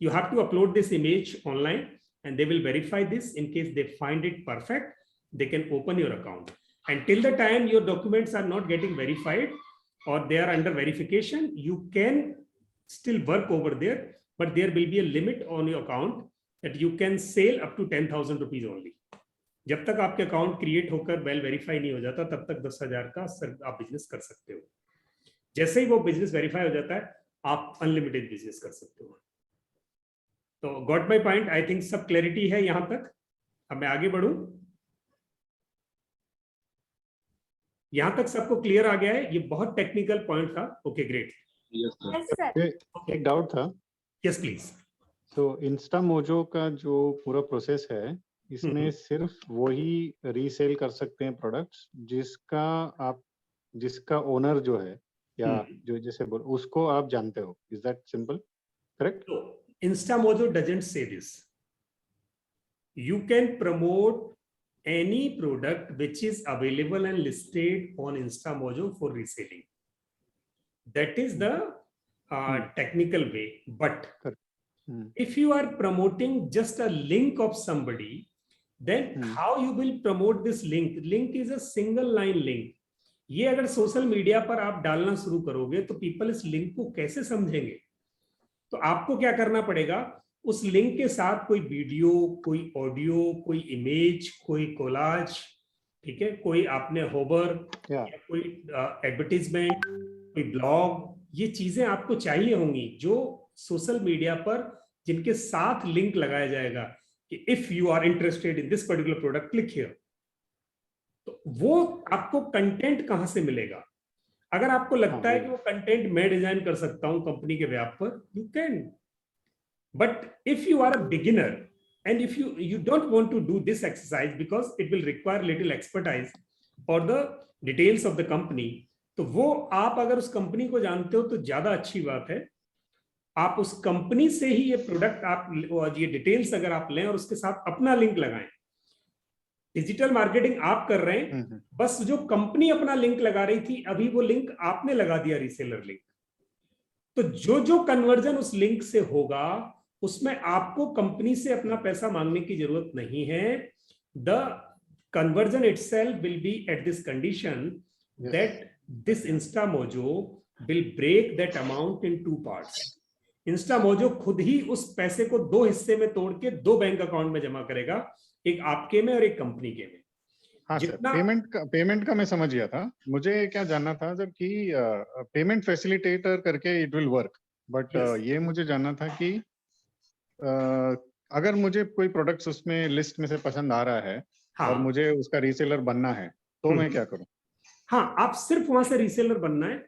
You have to upload this image online and they will verify this. In case they find it perfect, they can open your account. And till the time your documents are not getting verified or they are under verification, you can still work over there, but there will be a limit on your account that you can sell up to 10,000 rupees only. जब तक आपके account create होकर well verify नहीं हो जाता, तब तक 10,000 का आप बिजनेस कर सकते हो। जैसे ही वो बिजनेस वेरीफाई हो जाता है, आप अनलिमिटेड बिजनेस कर सकते हो। तो got my point? I think सब क्लैरिटी है यहां तक। अब मैं आगे बढ़ूं। यहां तक सबको क्लियर आ गया है? ये बहुत टेक्निकल पॉइंट था। Okay, great. Yes, sir. एक डाउट था। Yes please. तो इंस्टामोजो का जो पूरा प्रोसेस है, इसमें सिर्फ वही रीसेल कर सकते हैं प्रोडक्ट्स जिसका ओनर जो है, या जो जैसे उसको आप जानते हो। Is that simple? Correct? Instamojo doesn't say this. You can promote any product which is available and listed on Instamojo for reselling. That is the technical way. But if you are promoting just a link of somebody, then how you will promote this link? Link is a single line link. ये अगर social media पर आप डालना शुरू करोगे तो people इस link को कैसे समझेंगे? तो आपको क्या करना पड़ेगा? उस लिंक के साथ कोई वीडियो, कोई ऑडियो, कोई इमेज, कोई कोलाज, ठीक है, कोई आपने होवर या कोई एडवर्टीजमेंट, कोई ब्लॉग, ये चीजें आपको चाहिए होंगी जो सोशल मीडिया पर जिनके साथ लिंक लगाया जाएगा कि if you are interested in this particular product click here. तो वो आपको कंटेंट कहां से मिलेगा? अगर आपको लगता है कि वो कंटेंट मैं डिजाइन कर सकता हूं कंपनी के व्याप पर, you can. But if you are a beginner and if you don't want to do this exercise because it will require little expertise or the details of the company, तो वो आप अगर उस कंपनी को जानते हो तो ज्यादा अच्छी बात है। आप उस कंपनी से ही ये प्रोडक्ट आप ये डिटेल्स अगर आप लें और उसके साथ अपना लिंक लगाएं। डिजिटल मार्केटिंग आप कर रहे हैं, बस जो कंपनी अपना लिंक लगा रही थी अभी वो लिंक आपने लगा दिया, रीसेलर लिंक। तो जो जो कन्वर्जन उस लिंक से होगा उसमें आपको कंपनी से अपना पैसा मांगने की जरूरत नहीं है। The conversion itself will be at this condition that this Instamojo will break that amount in 2 parts. Instamojo खुद ही उस पैसे को 2 हिस्से में तोड़ के 2 बैंक अकाउंट में जमा करेगा, एक आपके में और एक कंपनी के में। हाँ सर, पेमेंट का मैं समझ गया था। मुझे क्या जानना था सर कि पेमेंट फैसिलिटेटर करके इट विल वर्क, बट ये मुझे जानना था कि अगर मुझे कोई प्रोडक्ट्स उसमें लिस्ट में से पसंद आ रहा है और मुझे उसका रीसेलर बनना है तो मैं क्या करूं? हाँ, आप सिर्फ वहां से रीसेलर बनना है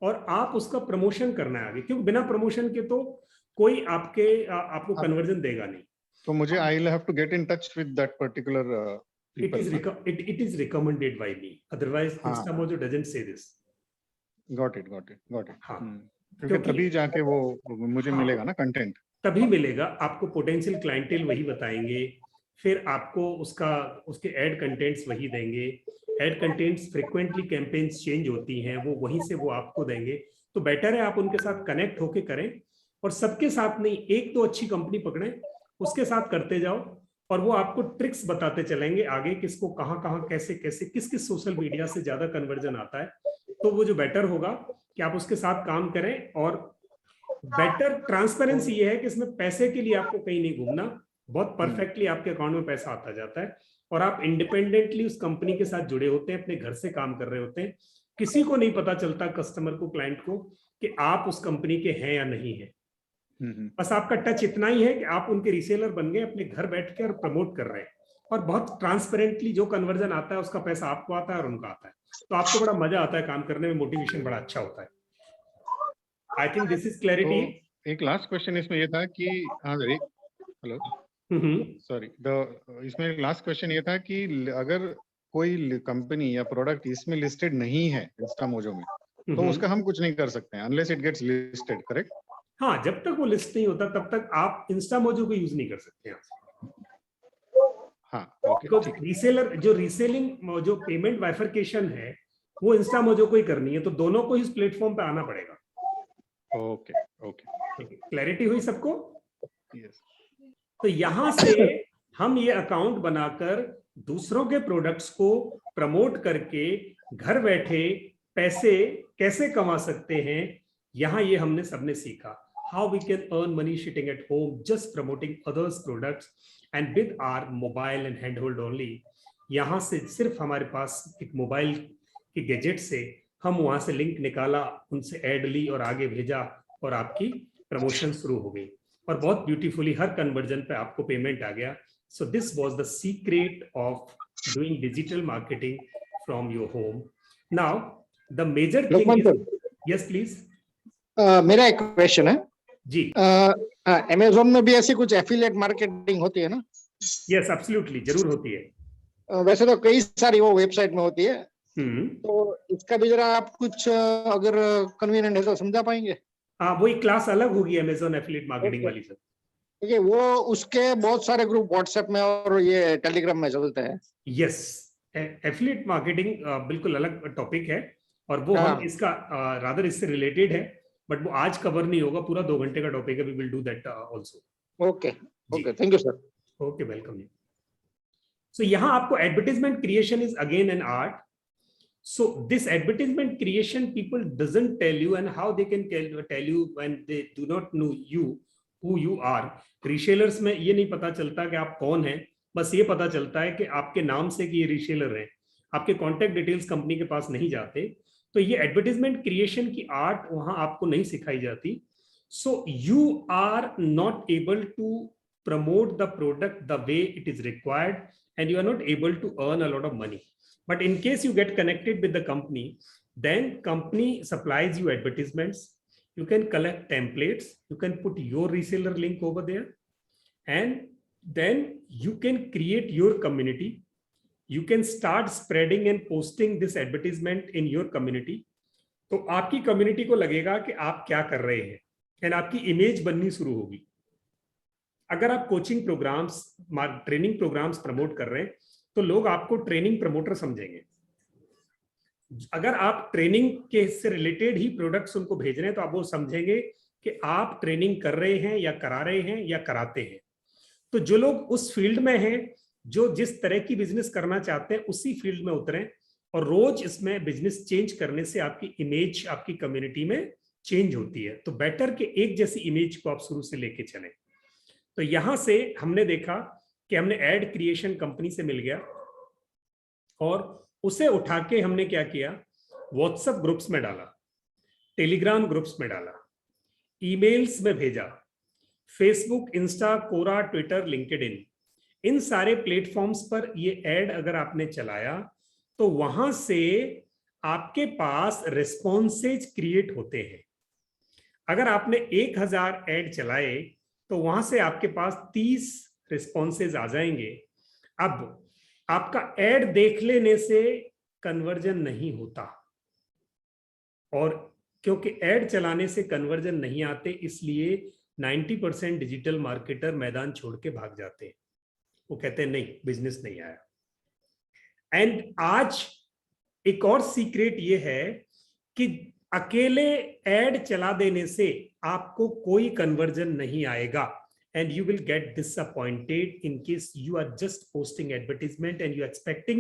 और आप उसका प्रमोशन करना है आगे, क्योंकि बिना प्रमोशन के तो कोई आपको कन्वर्जन देगा नहीं। तो मुझे I will have to get in touch with that particular it is recommended by me, otherwise Instamojo doesn't say this. Got it. हाँ, क्योंकि तभी जाके वो मुझे मिलेगा ना कंटेंट, तभी मिलेगा आपको। पोटेंशियल क्लाइंटेल वही बताएंगे, फिर आपको उसके एड कंटेंट्स वही देंगे। Ad contents frequently campaigns change होती हैं, वो वहीं से वो आपको देंगे। तो बेटर है आप उनके साथ कनेक्ट होके करें और सबके साथ नहीं, एक तो अच्छी कंपनी पकड़ें, उसके साथ करते जाओ और वो आपको ट्रिक्स बताते चलेंगे आगे, किसको कहाँ कैसे किस सोशल मीडिया से ज्यादा कन्वर्जन आता है। तो वो जो बेटर होगा कि आप उसके साथ काम करें। और बेटर ट्रांसपेरेंसी ये है कि इसमें पैसे के लिए आपको कहीं नहीं घूमना, बहुत परफेक्टली आपके अकाउंट में पैसा आता जाता है और आप इंडिपेंडेंटली उस कंपनी के साथ जुड़े होते हैं, अपने घर से काम कर रहे होते हैं। किसी को नहीं पता चलता, कस्टमर को, क्लाइंट को, कि आप उस कंपनी के हैं या नहीं है। बस आपका टच इतना ही है कि आप उनके रीसेलर बन गए, अपने घर बैठ के और प्रमोट कर रहे हैं। और बहुत ट्रांसपेरेंटली जो कन्वर्जन आता है उसका पैसा आपको आता है और उनका आता है, तो आपको बड़ा मजा आता है काम करने में, मोटिवेशन बड़ा अच्छा होता है। I think this is clarity. एक लास्ट क्वेश्चन इसमें ये था कि हेलो सॉरी, इसमें लास्ट क्वेश्चन ये था कि अगर कोई कंपनी या प्रोडक्ट इसमें लिस्टेड नहीं है इंस्टामोजो में, तो उसका हम कुछ नहीं कर सकते हैं unless it gets listed, correct? हाँ, जब तक वो लिस्ट नहीं होता तब तक आप इंस्टामोजो को यूज नहीं कर सकते हैं। हाँ, ओके। रीसेलर जो रीसेलिंग जो पेमेंट बाइफरकेशन है वो इंस्टामोजो को ही करनी है, तो दोनों को इस प्लेटफॉर्म पे आना पड़ेगा। ओके, क्लैरिटी हुई सबको? यस। तो यहां से हम ये अकाउंट बनाकर दूसरों के प्रोडक्ट्स को प्रमोट करके घर बैठे पैसे कैसे कमा सकते हैं, यहां ये हमने सबने सीखा। How we can earn money sitting at home just promoting others products and with our mobile and hand hold only. यहां से सिर्फ हमारे पास एक मोबाइल के गैजेट से हम वहां से लिंक निकाला, उनसे ऐड ली और आगे भेजा और आपकी प्रमोशन शुरू हो गई और बहुत ब्यूटीफुली हर कन्वर्जन पे आपको पेमेंट आ गया। So this was the secret of doing digital marketing from your home. Now the major thing is, yes please. मेरा एक क्वेश्चन है जी। अमेज़न में भी ऐसी कुछ एफिलिएट मार्केटिंग होती है ना? यस, एब्सोल्युटली, जरूर होती है। वैसे तो कई सारी वो वेबसाइट में होती है, तो इसका भी जरा आप कुछ अगर कन्वीनियंट है तो समझा पाएंगे? हाँ, वो एक क्लास अलग होगी अमेज़न एफिलिएट मार्केटिंग वाली सर। देखिए, वो उसके बहुत सारे ग्रुप व्हाट्सएप में और ये टेलीग्राम में चलते हैं। यस, एफिलिएट मार्केटिंग बिल्कुल अलग टॉपिक है और वो हम इसका रादर इससे रिलेटेड है, बट वो आज कवर नहीं होगा, पूरा 2 घंटे का टॉपिक है। We will do that also. Okay, thank you sir. Okay, welcome. So यहाँ आपको advertisement creation is again an art. So this advertisement creation people doesn't tell you, and how they can tell you when they do not know you, who you are. Resellers में ये नहीं पता चलता कि आप कौन हैं, बस ये पता चलता है कि आपके नाम से कि ये रीसेलर हैं, आपके कॉन्टैक्ट डिटेल्स कंपनी के पास नहीं जाते। तो ये एडवर्टाइजमेंट क्रिएशन की आर्ट वहां आपको नहीं सिखाई जाती। So you are not able to promote the product the way it is required, and you are not able to earn a lot of money. But in case you get connected with the company, then company supplies you advertisements. You can collect templates. You can put your reseller link over there, and then you can create your community. You can start spreading and posting this advertisement in your community. तो आपकी community को लगेगा कि आप क्या कर रहे हैं, एंड आपकी इमेज बननी शुरू होगी. अगर आप coaching programs, training programs promote कर रहे हैं, तो लोग आपको ट्रेनिंग प्रमोटर समझेंगे. अगर आप ट्रेनिंग के से रिलेटेड ही प्रोडक्ट्स उनको भेज रहे हैं, तो आप वो समझेंगे कि आप ट्रेनिंग कर रहे हैं या करा रहे हैं या कराते हैं. तो जो लोग उस फील्ड में हैं, जो जिस तरह की बिजनेस करना चाहते हैं, उसी फील्ड में उतरें, और रोज इसमें बिजनेस चेंज करने से आपकी इमेज आपकी कम्युनिटी में चेंज होती है. तो बेटर कि एक जैसी इमेज को आप शुरू से लेके चलें. तो यहां से हमने देखा कि हमने एड क्रिएशन कंपनी से मिल गया, और उसे उठा के हमने क्या किया, व्हाट्सएप ग्रुप्स में डाला, टेलीग्राम ग्रुप्स में डाला, ईमेल्स में भेजा, फेसबुक, इंस्टा, कोरा, ट्विटर, लिंक्डइन, इन सारे प्लेटफॉर्म्स पर ये एड अगर आपने चलाया, तो वहां से आपके पास रिस्पॉन्सेज क्रिएट होते हैं. अगर आपने 1000 एड चलाए, तो वहां से आपके पास 30 रिस्पॉन्सेज आ जाएंगे. अब आपका एड देख लेने से कन्वर्जन नहीं होता, और क्योंकि एड चलाने से कन्वर्जन नहीं आते, इसलिए 90% डिजिटल मार्केटर मैदान छोड़ के भाग जाते हैं. वो कहते हैं नहीं, बिजनेस नहीं आया. एंड आज एक और सीक्रेट ये है कि अकेले एड चला देने से आपको कोई कन्वर्जन नहीं आएगा, and you will get disappointed in case you are just posting advertisement and you are expecting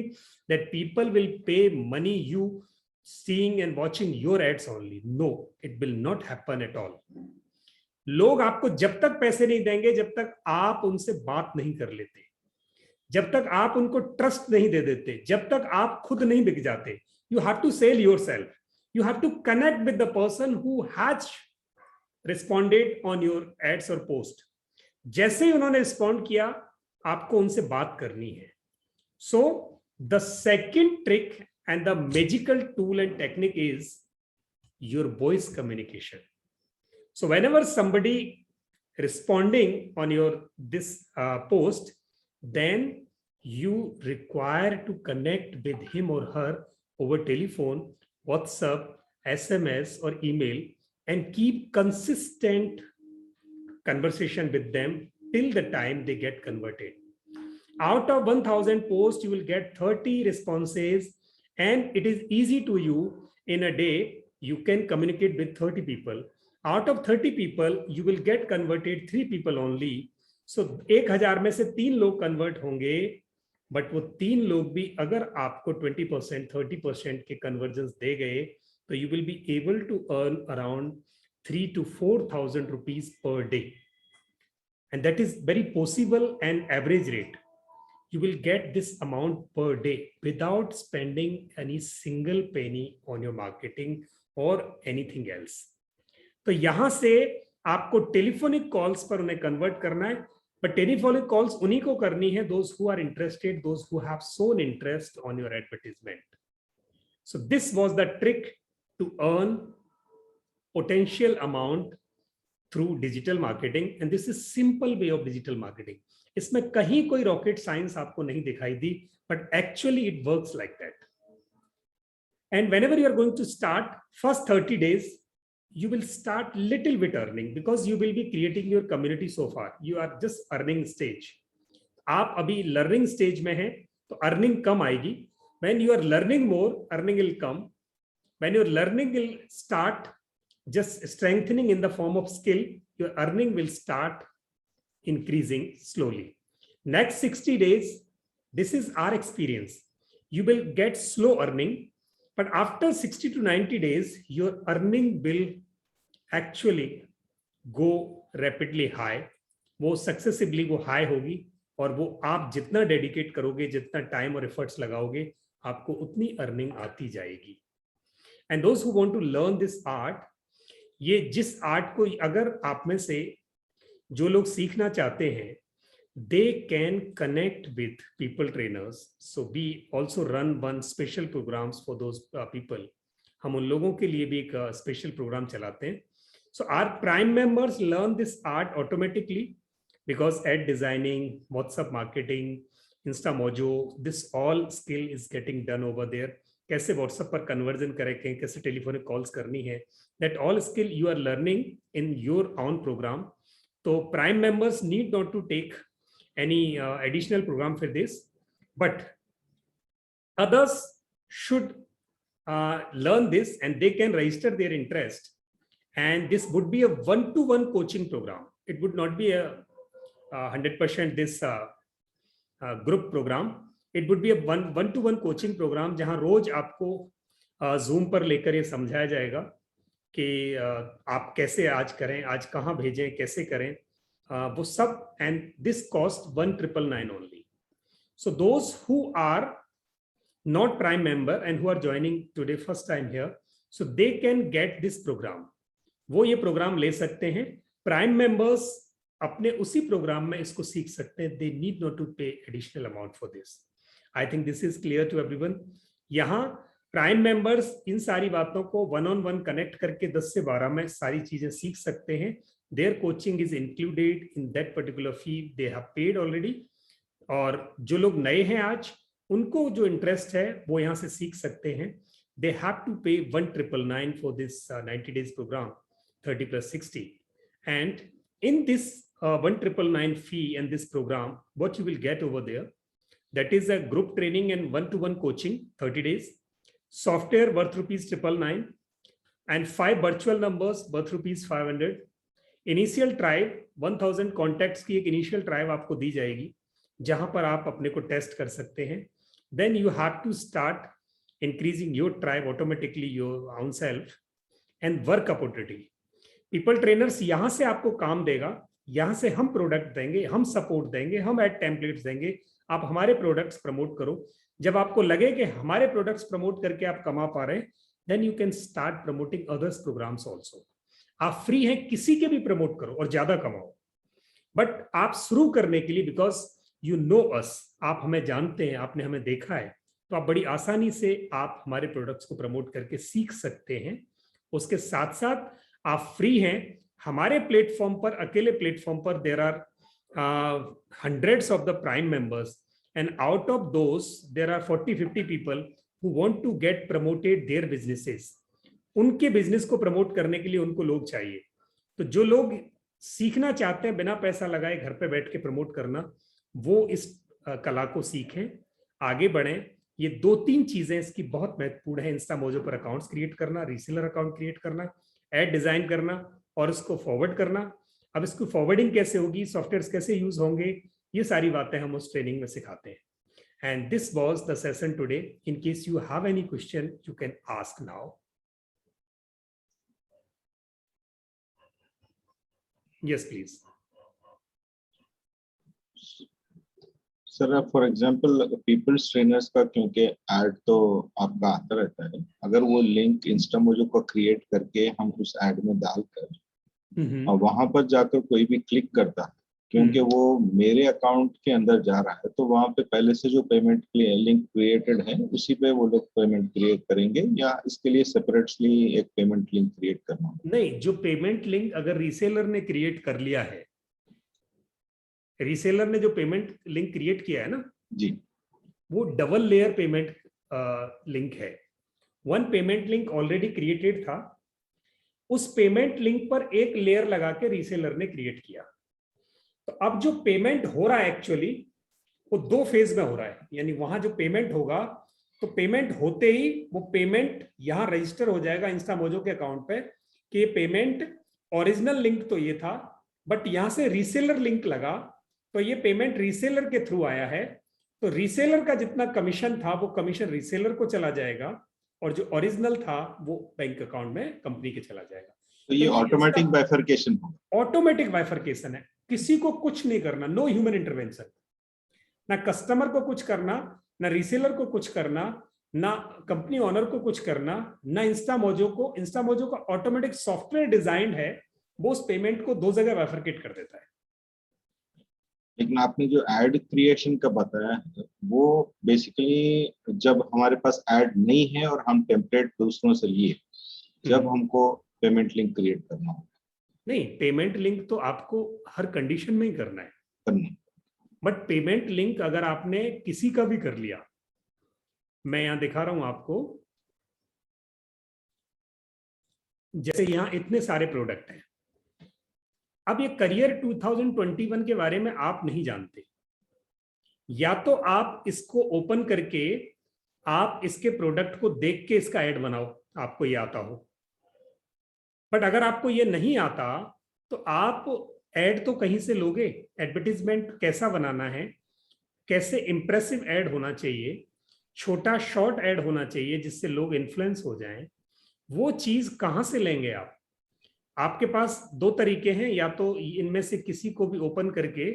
that people will pay money you seeing and watching your ads only. No, it will not happen at all. लोग आपको जब तक पैसे नहीं देंगे, जब तक आप उनसे बात नहीं कर लेते, जब तक आप उनको ट्रस्ट नहीं दे देते, जब तक आप खुद नहीं बिक जाते. You have to sell yourself. You have to connect with the person who has responded on your ads or post. जैसे ही उन्होंने रिस्पॉन्ड किया, आपको उनसे बात करनी है. So the second trick and the magical tool and technique is your voice communication. So whenever somebody responding on your this post, then you require to connect with him or her over telephone, WhatsApp, SMS or email, and keep consistent conversation with them till the time they get converted. Out of 1000 posts, you will get 30 responses, and it is easy to you. In a day, you can communicate with 30 people. Out of 30 people, you will get converted 3 people only. So 1000 में से 3 लोग convert होंगे, but वो 3 लोग भी अगर आपको 20%, 30% के कन्वर्जन दे गए, तो you will be able to earn around 3,000 to 4,000 rupees per day. And that is very possible and average rate. You will get this amount per day without spending any single penny on your marketing or anything else. तो यहां से आपको telephonic calls पर उन्हें convert करना है, but telephonic calls उन्हीं को करनी है those who are interested, those who have shown interest on your advertisement. So this was the trick to earn potential amount through digital marketing, and this is simple way of digital marketing. इसमें कहीं कोई rocket science आपको नहीं दिखाई दी, but actually it works like that. And whenever you are going to start, first 30 days, you will start little bit earning because you will be creating your community so far. You are just earning stage. आप अभी learning stage में हैं, तो earning कम आएगी. When you are learning more, earning will come. When your learning will start just strengthening in the form of skill, your earning will start increasing slowly. Next 60 days, this is our experience. You will get slow earning, but after 60 to 90 days, your earning will actually go rapidly high. वो successively वो high होगी, और वो आप जितना dedicate करोगे, जितना time और efforts लगाओगे, आपको उतनी earning आती जाएगी. And those who want to learn this art, ये जिस आर्ट को अगर आप में से जो लोग सीखना चाहते हैं, they can connect with people trainers. So we also run one special programs for those people. हम उन लोगों के लिए भी एक स्पेशल प्रोग्राम चलाते हैं. So our prime members learn this art automatically because ad designing, WhatsApp marketing, InstaMojo, this all skill is getting done over there. कैसे WhatsApp पर कन्वर्जन करें, कैसे टेलीफोनिक कॉल्स करनी है, that all skill you are learning in your own program. तो prime members need not to take any additional program for this, but others should learn this and they can register their interest, and this would be a one-to-one coaching program. It would not be a 100% this group program. It would be a one-to-one coaching program जहां रोज आपको Zoom पर लेकर ये समझाया जाएगा कि आप कैसे आज करें, आज कहां भेजें, कैसे करें, वो सब, and this cost 1,999 only. So those who are not prime member and who are joining today first time here, so they can get this program. वो ये प्रोग्राम ले सकते हैं. प्राइम मेंबर्स अपने उसी प्रोग्राम में इसको सीख सकते हैं. They need not to pay additional amount for this. I think this is clear to everyone. यहाँ प्राइम मेंबर्स इन सारी बातों को 1-on-1 कनेक्ट करके 10 से 12 में सारी चीजें सीख सकते हैं. Their coaching is included in that particular fee they have paid already. और जो लोग नए हैं आज, उनको जो इंटरेस्ट है वो यहाँ से सीख सकते हैं. They have to pay 1,999 for this 90 days program, 30 plus 60. And in this 1,999 fee and this program, what you will get over there, that is a group training and one-to-one coaching, 30 days, software worth rupees 999, and 5 virtual numbers worth rupees 500. Initial tribe 1000 contacts की एक initial tribe आपको दी जाएगी जहां पर आप अपने को test कर सकते हैं. Then you have to start increasing your tribe automatically your own self and work opportunity. People trainers यहां से आपको काम देगा, यहां से हम प्रोडक्ट देंगे, हम सपोर्ट देंगे, हम एड टेम्पलेट्स देंगे. आप हमारे प्रोडक्ट्स प्रमोट करो. जब आपको लगे कि हमारे प्रोडक्ट्स प्रमोट करके आप कमा पा रहे हैं, then you can start promoting others programs also. आप फ्री हैं, किसी के भी प्रमोट करो और ज्यादा कमाओ. बट आप शुरू करने के लिए, बिकॉज यू नो अस, आप हमें जानते हैं, आपने हमें देखा है, तो आप बड़ी आसानी से आप हमारे प्रोडक्ट्स को प्रमोट करके सीख सकते हैं. उसके साथ साथ आप फ्री हैं. हमारे प्लेटफॉर्म पर, अकेले प्लेटफॉर्म पर there are hundreds of the prime members, and out of those there are 40-50 people who want to get promoted their businesses. उनके बिजनेस को प्रमोट करने के लिए उनको लोग चाहिए. तो जो लोग सीखना चाहते हैं बिना पैसा लगाए घर पे बैठ के प्रमोट करना, वो इस कला को सीखें, आगे बढ़ें. ये 2-3 चीजें इसकी बहुत महत्वपूर्ण है. इंस्टामोजो पर अकाउंट्स क्रिएट करना, रीसेलर अकाउंट क्रिएट करना, एड डिजाइन करना और इसको फॉरवर्ड करना. अब इसको फॉरवर्डिंग कैसे होगी, सॉफ्टवेयर कैसे यूज होंगे, ये सारी बातें हम उस ट्रेनिंग में सिखाते हैं. And this was the session today. In case you have any question you can ask now. Yes, please. Sir, for example peoples trainers का क्योंकि ऐड तो आपका आता रहता है, अगर वो लिंक इंस्टामोजो को क्रिएट करके हम उस ऐड में डालकर और वहां पर जाकर कोई भी क्लिक करता है, क्योंकि वो मेरे अकाउंट के अंदर जा रहा है, तो वहां पे पहले से जो पेमेंट लिंक क्रिएटेड है उसी पे वो लोग पेमेंट क्रिएट करेंगे, या इसके लिए सेपरेटली एक पेमेंट लिंक क्रिएट करना होगा? नहीं, जो पेमेंट लिंक अगर रीसेलर ने क्रिएट कर लिया है, रीसेलर ने जो पेमेंट लिंक क्रिएट किया है ना जी, वो डबल लेयर पेमेंट लिंक है. One payment link already created था, उस पेमेंट लिंक पर एक लेयर लगा के रीसेलर ने क्रिएट किया. तो अब जो पेमेंट हो रहा है एक्चुअली वो 2 फेज में हो रहा है. यानी वहां जो पेमेंट होगा, तो पेमेंट होते ही वो पेमेंट यहां रजिस्टर हो जाएगा इंस्टामोजो के अकाउंट पे कि पेमेंट ओरिजिनल लिंक तो ये था, बट यहां से रीसेलर लिंक लगा तो ये पेमेंट रीसेलर के थ्रू आया है. तो रीसेलर का जितना कमीशन था वो कमीशन रीसेलर को चला जाएगा और जो ओरिजिनल था वो बैंक अकाउंट में कंपनी के चला जाएगा. तो ये ऑटोमेटिक बाइफरकेशन होगा. ऑटोमेटिक बाइफरकेशन है, किसी को कुछ नहीं करना, नो ह्यूमन इंटरवेंशन. ना कस्टमर को कुछ करना, ना रीसेलर को कुछ करना, ना कंपनी ओनर को कुछ करना, ना इंस्टामोजो को। इंस्टामोजो का ऑटोमेटिक सॉफ्टवेयर डिजाइन है, वो उस पेमेंट को दो जगह बाइफरकेट कर देता है। लेकिन आपने जो एड क्रिएशन का बताया है वो बेसिकली जब हमारे पास एड नहीं है और हम टेम्पलेट दूसरों से लिए, जब हमको पेमेंट लिंक क्रिएट करना हो। नहीं, पेमेंट लिंक तो आपको हर कंडीशन में ही करना है, बट पेमेंट लिंक अगर आपने किसी का भी कर लिया, मैं यहां दिखा रहा हूं आपको, जैसे यहां इतने सारे प्रोडक्ट हैं। अब ये करियर 2021 के बारे में आप नहीं जानते, या तो आप इसको ओपन करके आप इसके प्रोडक्ट को देख के इसका ऐड बनाओ, आपको ये आता हो। बट अगर आपको ये नहीं आता तो आप ऐड तो कहीं से लोगे। एडवर्टीजमेंट कैसा बनाना है, कैसे इंप्रेसिव ऐड होना चाहिए, छोटा शॉर्ट ऐड होना चाहिए जिससे लोग इन्फ्लुएंस हो जाएं, वो चीज कहां से लेंगे आप? आपके पास दो तरीके हैं, या तो इनमें से किसी को भी ओपन करके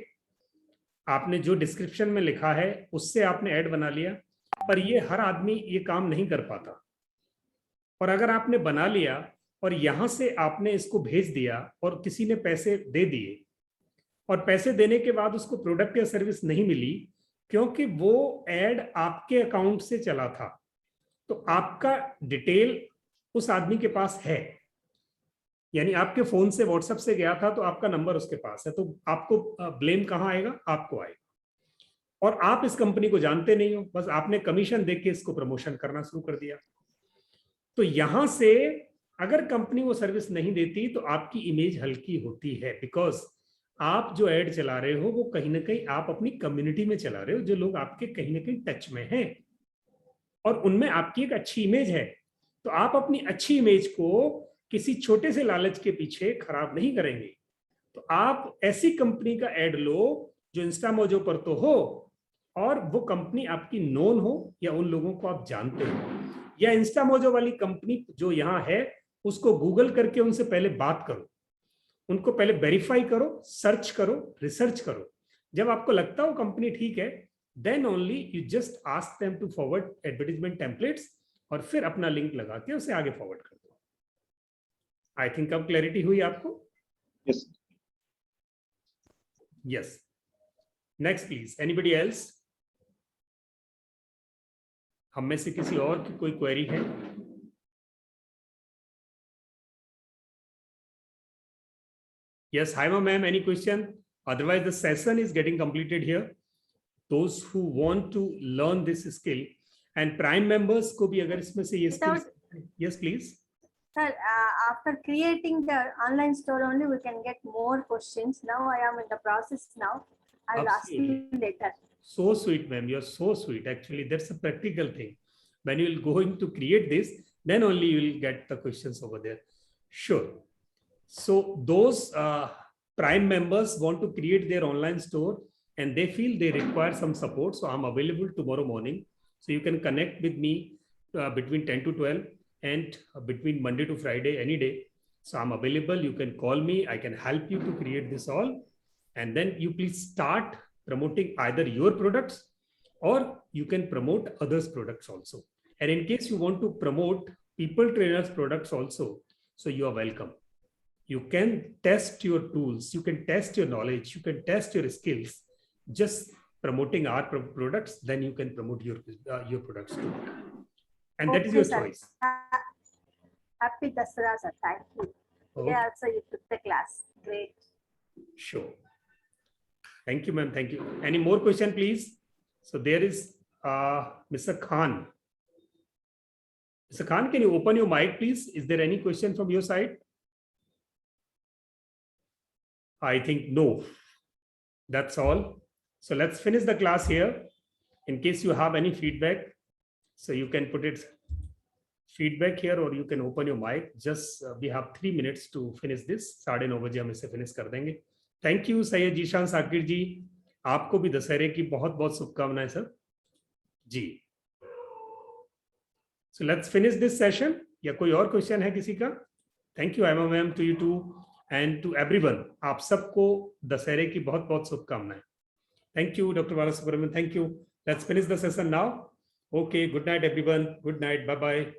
आपने जो डिस्क्रिप्शन में लिखा है उससे आपने ऐड बना लिया, पर ये हर आदमी ये काम नहीं कर पाता। और अगर आपने बना लिया और यहां से आपने इसको भेज दिया और किसी ने पैसे दे दिए, और पैसे देने के बाद उसको प्रोडक्ट या सर्विस नहीं मिली क्योंकि वो ऐड आपके अकाउंट से चला था, तो आपका डिटेल उस आदमी के पास है, यानी आपके फोन से व्हाट्सएप से गया था तो आपका नंबर उसके पास है, तो आपको ब्लेम कहां आएगा? आपको आएगा। और आप इस कंपनी को जानते नहीं हो, बस आपने कमीशन देके इसको प्रमोशन करना शुरू कर दिया। तो यहां से अगर कंपनी वो सर्विस नहीं देती तो आपकी इमेज हल्की होती है, बिकॉज आप जो ऐड चला रहे हो वो कहीं ना कहीं आप अपनी कम्युनिटी में चला रहे हो, जो लोग आपके कहीं ना कहीं टच में हैं और उनमें आपकी एक अच्छी इमेज है। तो आप अपनी अच्छी इमेज को किसी छोटे से लालच के पीछे खराब नहीं करेंगे। तो आप ऐसी कंपनी का ऐड लो जो इंस्टामोजो पर तो हो और वो कंपनी आपकी नोन हो, या उन लोगों को आप जानते हो, या इंस्टामोजो वाली कंपनी जो यहाँ है उसको गूगल करके उनसे पहले बात करो, उनको पहले वेरीफाई करो, सर्च करो, रिसर्च करो। जब आपको लगता हो कंपनी ठीक है, then only you just ask them to forward advertisement templates, और फिर अपना लिंक लगा के उसे आगे फॉरवर्ड कर दो। आई थिंक अब क्लैरिटी हुई आपको? Yes yes. Next please, anybody else? हम में से किसी और की कोई क्वेरी है? Yes, hi ma'am, any question? Otherwise the session is getting completed here. Those who want to learn this skill and prime members को भी अगर इसमें से ये skills, yes please. Sir, after creating the online store only we can get more questions. Now I am in the process now. I will ask you later. So sweet ma'am, you're so sweet. Actually that's a practical thing. When you will going to create this, then only you will get the questions over there. Sure. So those prime members want to create their online store and they feel they require some support. So I'm available tomorrow morning. So you can connect with me between 10 to 12 and between Monday to Friday, any day. So I'm available. You can call me. I can help you to create this all. And then you please start promoting either your products or you can promote others' products also. And in case you want to promote People Trainers products also, so you are welcome. You can test your tools, you can test your knowledge, you can test your skills. Just promoting our products, then you can promote your products too. And that is your choice. Happy Dasara, sir. Thank you. Okay. Yeah, so you took the class. Great. Sure. Thank you, ma'am. Thank you. Any more question, please? So there is Mr. Khan. Mr. Khan, can you open your mic, please? Is there any question from your side? I think no. That's all. So let's finish the class here. In case you have any feedback, so you can put it feedback here or you can open your mic. Just we have 3 minutes to finish this. 9:30 बजे हम इसे finish कर देंगे. Thank you Syed Zeeshan Sakir जी. आपको भी दशहरे की बहुत बहुत शुभकामनाएं sir ji. So let's finish this session. या कोई और क्वेश्चन है किसी का? Thank you Emma ma'am, to you too and to everyone. आप सबको दशहरे की बहुत बहुत शुभकामनाएं. Thank you Dr. Balasubramanian. Thank you. Let's finish the session now. Okay, good night everyone. Good night. Bye bye.